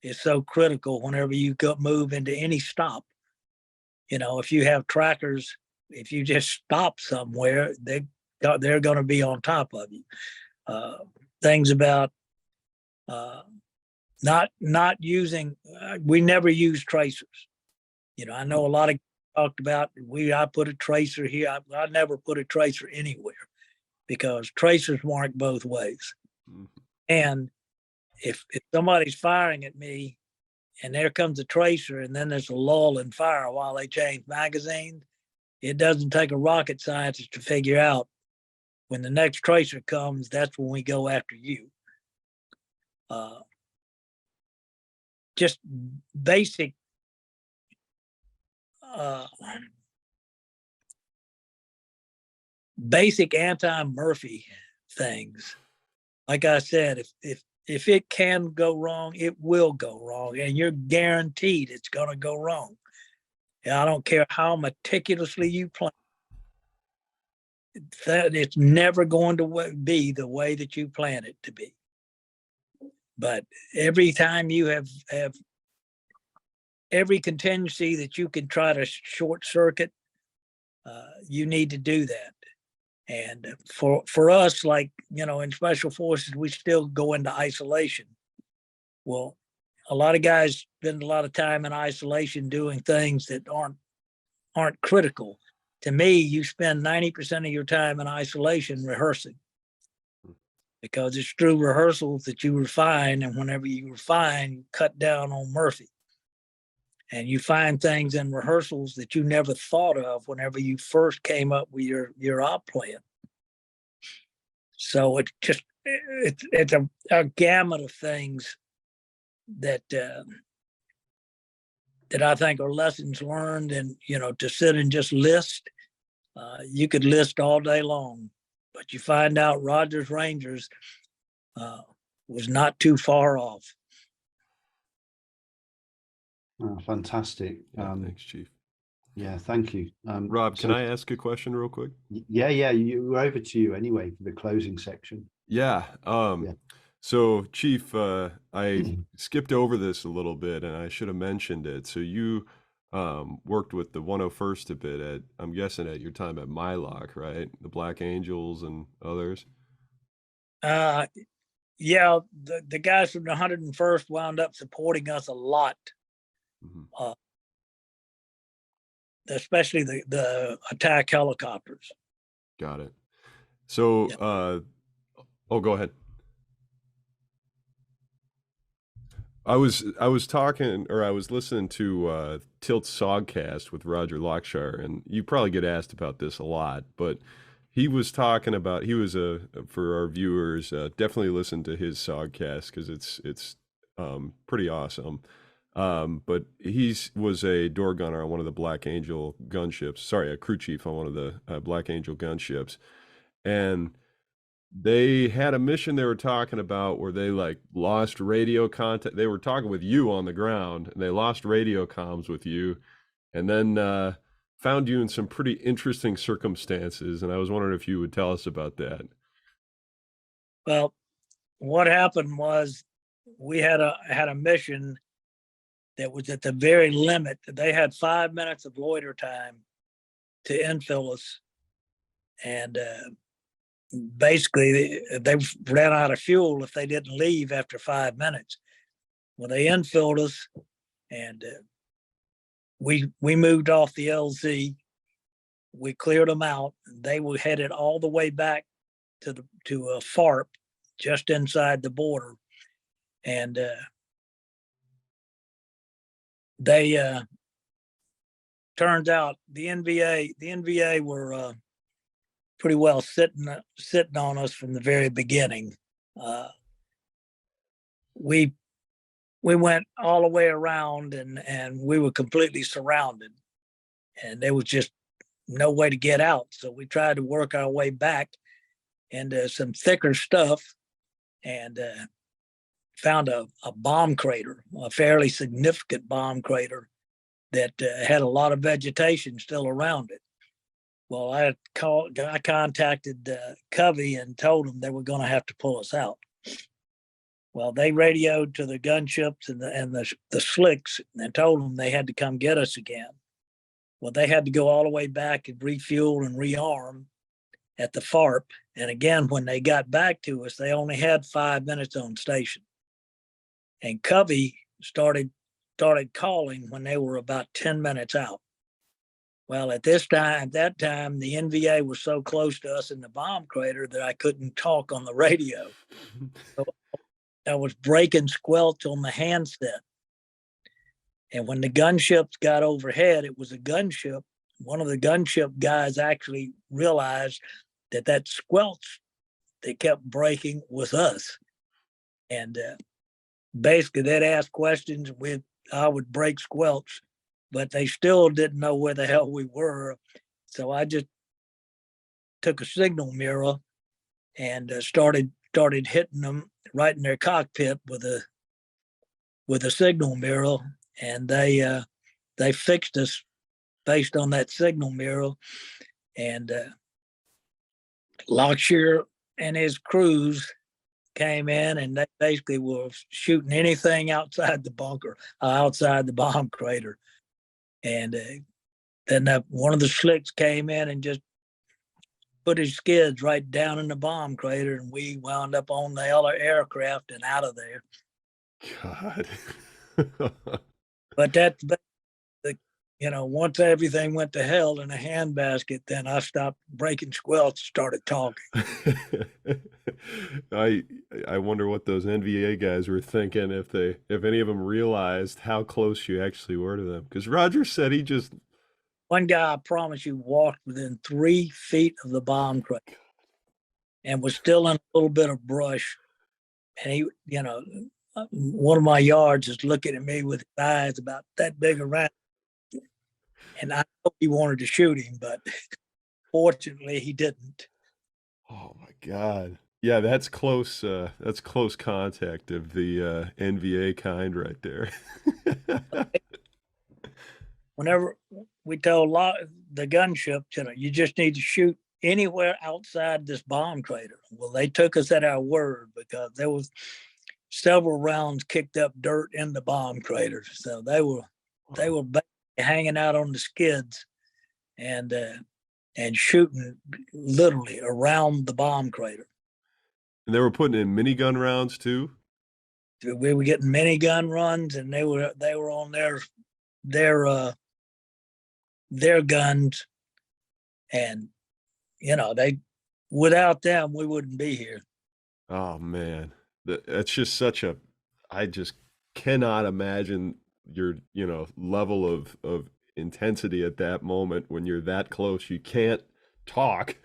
is so critical whenever you move into any stop. You know, if you have trackers, if you just stop somewhere, they're going to be on top of you. Things about not using. We never use tracers. You know, I know a lot of talked about I put a tracer here. I never put a tracer anywhere because tracers work both ways. Mm-hmm. And if somebody's firing at me and there comes a tracer and then there's a lull in fire while they change magazines, it doesn't take a rocket scientist to figure out when the next tracer comes, that's when we go after you. Just basic basic anti-Murphy things. Like I said, if it can go wrong, it will go wrong, and you're guaranteed it's going to go wrong. And I don't care how meticulously you plan. That it's never going to be the way that you plan it to be. But every time you have every contingency that you can try to short circuit, you need to do that. And for us, like, you know, in special forces, we still go into isolation. Well, a lot of guys spend a lot of time in isolation doing things that aren't critical. To me, you spend 90% of your time in isolation rehearsing, because it's through rehearsals that you refine, and whenever you refine, you cut down on Murphy. And you find things in rehearsals that you never thought of whenever you first came up with your op plan. So it's a gamut of things that I think are lessons learned. And, you know, to sit and just list, you could list all day long, but you find out Rogers Rangers was not too far off. Oh, fantastic. Thanks, Chief. Yeah, thank you. Rob, can I ask a question real quick? Yeah, we're over to you anyway for the closing section. Yeah. So, Chief, I skipped over this a little bit, and I should have mentioned it. So you worked with the 101st a bit I'm guessing at your time at Mai Loc, right? The Black Angels and others. Yeah, the guys from the 101st wound up supporting us a lot. Mm-hmm. Especially the attack helicopters. Got it. So, go ahead. I was listening to Tilt Sogcast with Roger Lockshire, and you probably get asked about this a lot, but he was talking about, for our viewers, definitely listen to his Sogcast because it's pretty awesome. But he was a door gunner on one of the Black Angel gunships. Sorry, a crew chief on one of the Black Angel gunships, and they had a mission they were talking about where they like lost radio contact. They were talking with you on the ground, and they lost radio comms with you, and then found you in some pretty interesting circumstances. And I was wondering if you would tell us about that. Well, what happened was we had a mission that was at the very limit. They had 5 minutes of loiter time to infill us, and basically they ran out of fuel if they didn't leave after 5 minutes. Well, they infilled us, and we moved off the LZ. We cleared them out. They were headed all the way back to a FARP just inside the border, and they turns out the NVA were pretty well sitting on us from the very beginning. We went all the way around, and we were completely surrounded, and there was just no way to get out. So we tried to work our way back into some thicker stuff, and found a bomb crater, a fairly significant bomb crater that had a lot of vegetation still around it. Well, I contacted Covey and told them they were going to have to pull us out. Well, they radioed to the gunships and the slicks and told them they had to come get us again. Well, they had to go all the way back and refuel and rearm at the FARP. And again, when they got back to us, they only had 5 minutes on station. And Covey started calling when they were about 10 minutes out. Well, at that time, the NVA was so close to us in the bomb crater that I couldn't talk on the radio. So I was breaking squelch on the handset. And when the gunships got overhead, it was a gunship. One of the gunship guys actually realized that squelch they kept breaking was us. And basically, they'd ask questions. I would break squelch, but they still didn't know where the hell we were. So I just took a signal mirror and started hitting them right in their cockpit with a signal mirror, and they fixed us based on that signal mirror. And Lockshear and his crews came in, and they basically were shooting anything outside the bunker, outside the bomb crater. And then one of the slicks came in and just put his skids right down in the bomb crater, and we wound up on the other aircraft and out of there. God. But that's once everything went to hell in a handbasket, then I stopped breaking squelch and started talking. I wonder what those NVA guys were thinking, if any of them realized how close you actually were to them. Because Roger said he just... One guy, I promise you, walked within 3 feet of the bomb crater and was still in a little bit of brush. And he, one of my yards is looking at me with his eyes about that big around. And I know he wanted to shoot him, but fortunately he didn't. Oh my God. Yeah, that's close contact of the NVA kind right there. Whenever we told the gunship, you just need to shoot anywhere outside this bomb crater. Well, they took us at our word, because there was several rounds kicked up dirt in the bomb crater. So they were hanging out on the skids and shooting literally around the bomb crater. And they were putting in minigun rounds too? We were getting minigun runs, and they were on their guns, and without them we wouldn't be here. Oh man, that's just I just cannot imagine your level of intensity at that moment when you're that close. You can't talk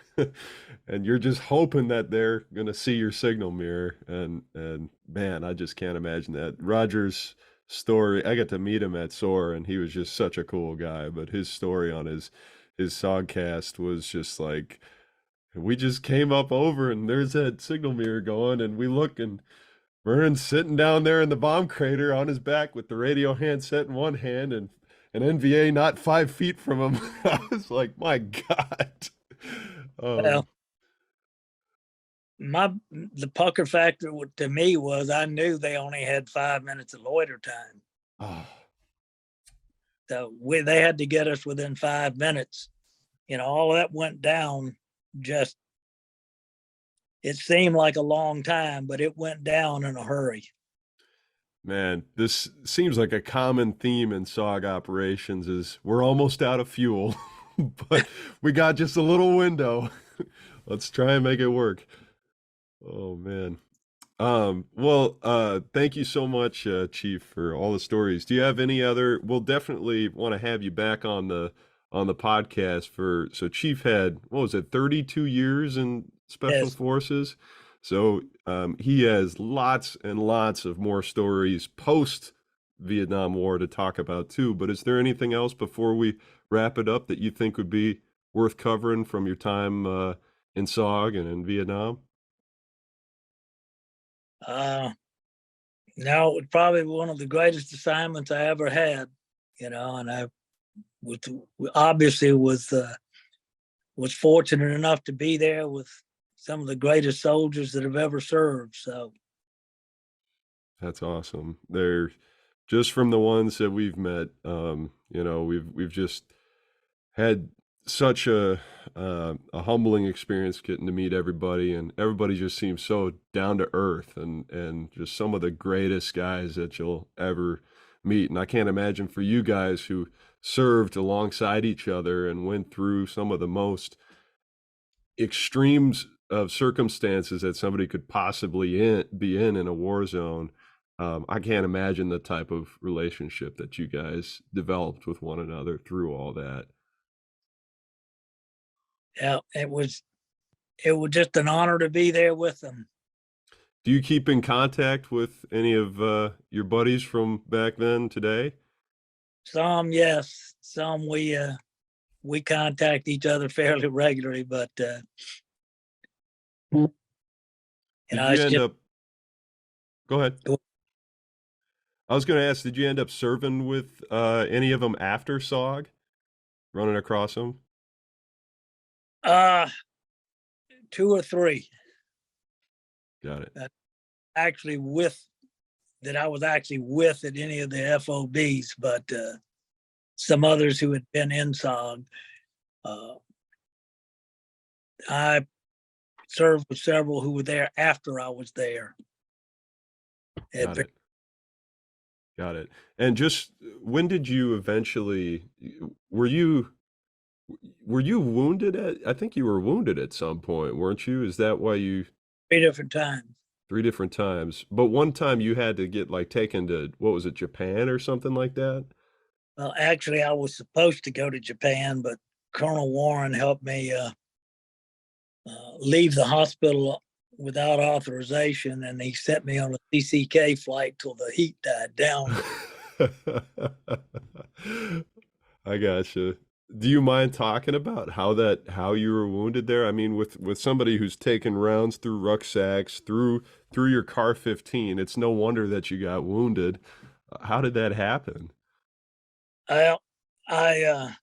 and you're just hoping that they're gonna see your signal mirror, and man, I just can't imagine that. Roger's story, I got to meet him at SOAR, and he was just such a cool guy, but his story on his SOGcast was just like, we just came up over and there's that signal mirror going, and we look, and Vernon's sitting down there in the bomb crater on his back with the radio handset in one hand and an NVA not 5 feet from him. I was like, my God. Well, the pucker factor to me was, I knew they only had 5 minutes of loiter time. Oh. So they had to get us within 5 minutes. All of that went down just, it seemed like a long time, but it went down in a hurry. Man, this seems like a common theme in SOG operations is we're almost out of fuel, but we got just a little window. Let's try and make it work. Oh man. Well, thank you so much, Chief, for all the stories. Do you have any other? We'll definitely want to have you back on the podcast so Chief had, what was it, 32 years in Special Forces. So he has lots and lots of more stories post Vietnam War to talk about too. But is there anything else before we wrap it up that you think would be worth covering from your time in SOG and in Vietnam? No, it was probably one of the greatest assignments I ever had, and I obviously was fortunate enough to be there with some of the greatest soldiers that have ever served. So that's awesome. They're just from the ones that we've met. We've just had such a humbling experience getting to meet everybody, and everybody just seems so down to earth and just some of the greatest guys that you'll ever meet. And I can't imagine for you guys who served alongside each other and went through some of the most extremes of circumstances that somebody could possibly be in a war zone. I can't imagine the type of relationship that you guys developed with one another through all that. Yeah, it was just an honor to be there with them. Do you keep in contact with any of your buddies from back then today? Some, yes. Some we we contact each other fairly regularly, but you Did know, you it's end just up? Go ahead. Go- I was going to ask, did you end up serving with any of them after SOG, running across them? 2 or 3 Got it. actually that I was actually with at any of the FOBs, but some others who had been in SOG. I served with several who were there after I was there. Got it. Got it. And just when did you eventually, were you wounded at, I think you were wounded at some point, weren't you? Is that why you, 3 different times. 3 different times, but one time you had to get like taken to, what was it, Japan or something like that? Well, actually, I was supposed to go to Japan, but Colonel Warren helped me leave the hospital without authorization, and he sent me on a CCK flight till the heat died down. I gotcha. Do you mind talking about how you were wounded there? I mean, with somebody who's taken rounds through rucksacks, through your car 15, it's no wonder that you got wounded. How did that happen? Well, I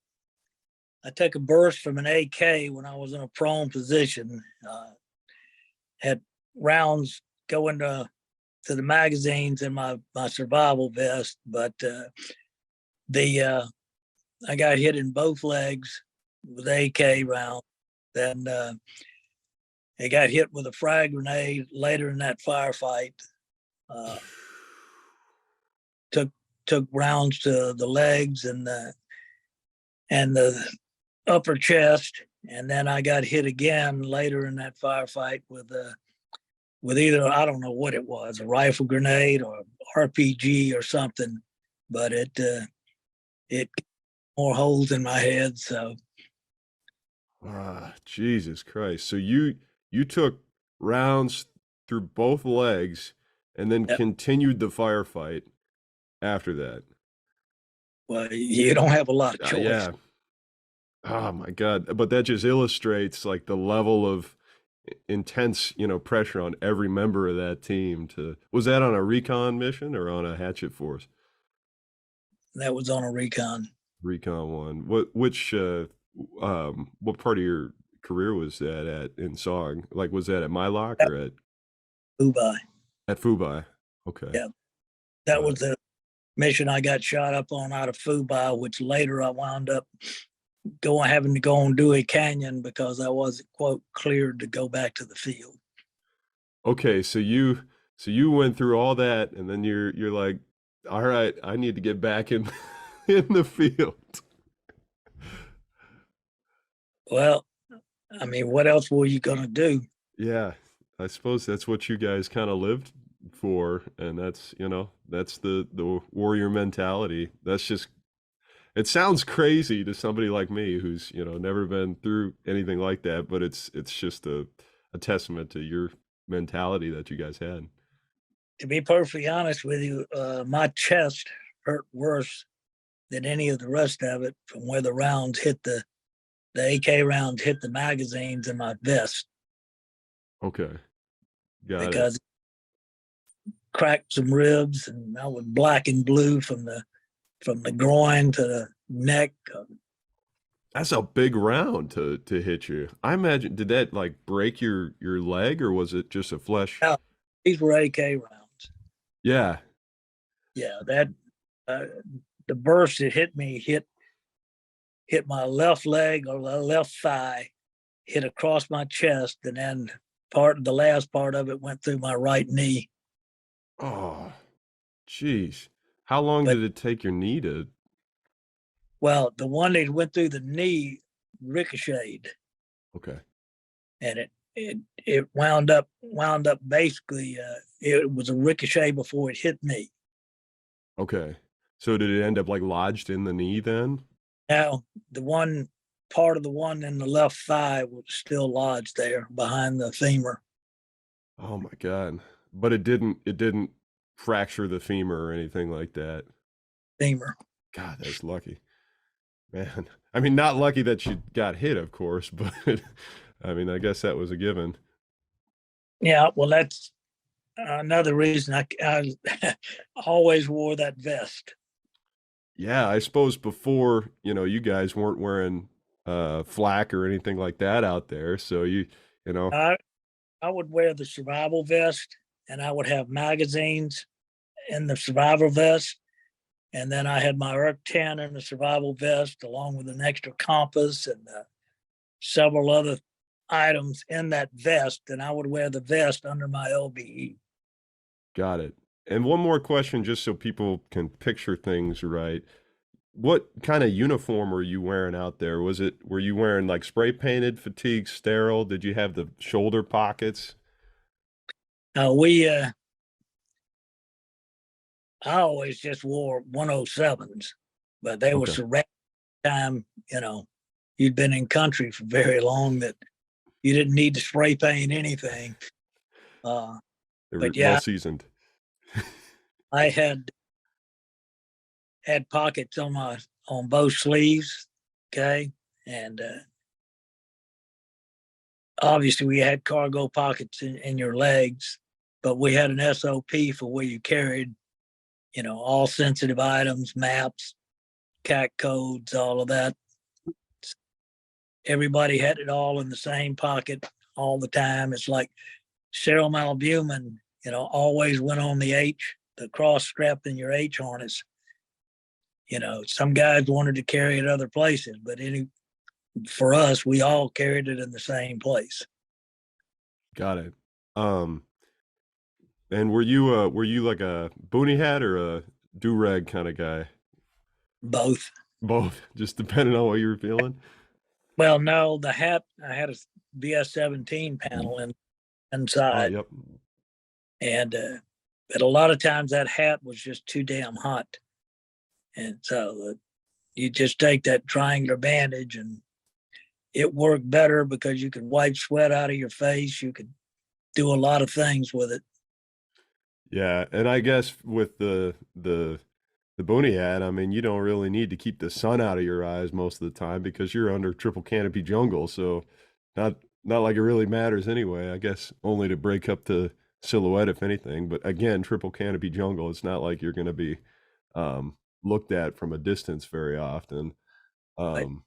took a burst from an AK when I was in a prone position. Had rounds going to the magazines in my survival vest, but I got hit in both legs with AK round. Then I got hit with a frag grenade later in that firefight. Took rounds to the legs and the upper chest, and then I got hit again later in that firefight with either, I don't know what it was, a rifle grenade or RPG or something, but it more holes in my head. So Jesus Christ. So you took rounds through both legs and then yep. continued the firefight after that. Well, you don't have a lot of choice. Yeah. Oh my God. But that just illustrates like the level of intense, pressure on every member of that team was that on a recon mission or on a Hachet Force? That was on a recon. Recon one. What part of your career was that at in SOG? Like, was that at Mai Loc or at Phu Bai? At Phu Bai. Okay. Yeah. That was the mission I got shot up on out of Phu Bai, which later I wound up having to go on Dewey Canyon because I wasn't, quote, cleared to go back to the field. Okay, so you went through all that and then you're like, all right, I need to get back in in the field. Well, I mean, what else were you gonna do? Yeah, I suppose that's what you guys kind of lived for, and that's the warrior mentality. That's just, it sounds crazy to somebody like me who's never been through anything like that, but it's just a testament to your mentality that you guys had. To be perfectly honest with you, my chest hurt worse than any of the rest of it from where the rounds hit the AK rounds hit the magazines in my vest. Okay. Got because it cracked some ribs, and I was black and blue from the groin to the neck. That's a big round to hit you. I imagine, did that like break your leg or was it just a flesh? Yeah, these were AK rounds. Yeah. Yeah, that the burst that hit me hit my left leg or the left thigh, hit across my chest, and then the last part of it went through my right knee. Oh, geez. How long did it take your knee to? Well, the one that went through the knee ricocheted. Okay. And it wound up basically, it was a ricochet before it hit me. Okay. So did it end up like lodged in the knee then? Now, part of the one in the left thigh was still lodged there behind the femur. Oh my God. But it didn't fracture the femur or anything like that. Femur. God, that's lucky. Man, I mean, not lucky that you got hit, of course, but I mean, I guess that was a given. Yeah, well, that's another reason I always wore that vest. Yeah, I suppose before, you guys weren't wearing flak or anything like that out there, so you know, I I would wear the survival vest, and I would have magazines in the survival vest, and then I had my ERC 10 in the survival vest, along with an extra compass and several other items in that vest. And I would wear the vest under my LBE. got it. And one more question, just so people can picture things right. What kind of uniform were you wearing out there? Were you wearing like spray painted, fatigue, sterile? Did you have the shoulder pockets? We I always just wore 107s, but they were Okay. surrounded time, you'd been in country for very long that you didn't need to spray paint anything. Uh, They were but well yeah, seasoned. I had pockets on both sleeves. Okay. And obviously we had cargo pockets in your legs, but we had an SOP for where you carried, all sensitive items, maps, CAC codes, all of that. Everybody had it all in the same pocket all the time. It's like Cheryl Malbuman, always went on the cross strap in your H harness. Some guys wanted to carry it other places, but for us, we all carried it in the same place. Got it. Um, and were you like a boonie hat or a do-rag kind of guy? Both. Both, just depending on what you were feeling. Well, no, the hat, I had a BS-17 panel Oh, inside. yep. And but a lot of times that hat was just too damn hot. And so you just take that triangular bandage, and it worked better because you could wipe sweat out of your face. You could do a lot of things with it. Yeah, and I guess with the boonie hat, I mean, you don't really need to keep the sun out of your eyes most of the time because you're under triple canopy jungle, so not not like it really matters anyway. I guess only to break up the silhouette if anything, but again, triple canopy jungle, it's not like you're going to be looked at from a distance very often. But Um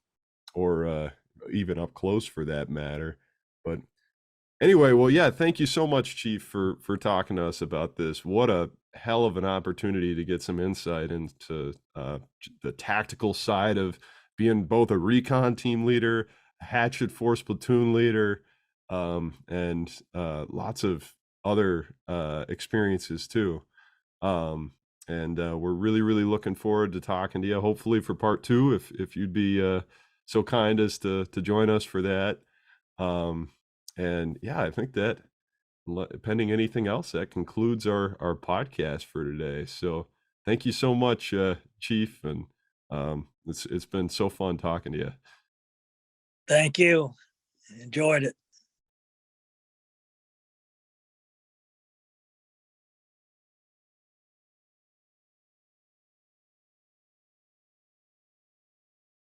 or even up close for that matter. But anyway, well, yeah, thank you so much, Chief, for talking to us about this. What a hell of an opportunity to get some insight into the tactical side of being both a recon team leader, a Hachet Force platoon leader, and lots of other experiences too. Um, and we're really, really looking forward to talking to you. Hopefully for part two, if you'd be so kind as to join us for that. Um, and yeah, I think that pending anything else, that concludes our podcast for today. So thank you so much, Chief, and it's been so fun talking to you. thank you. Enjoyed it.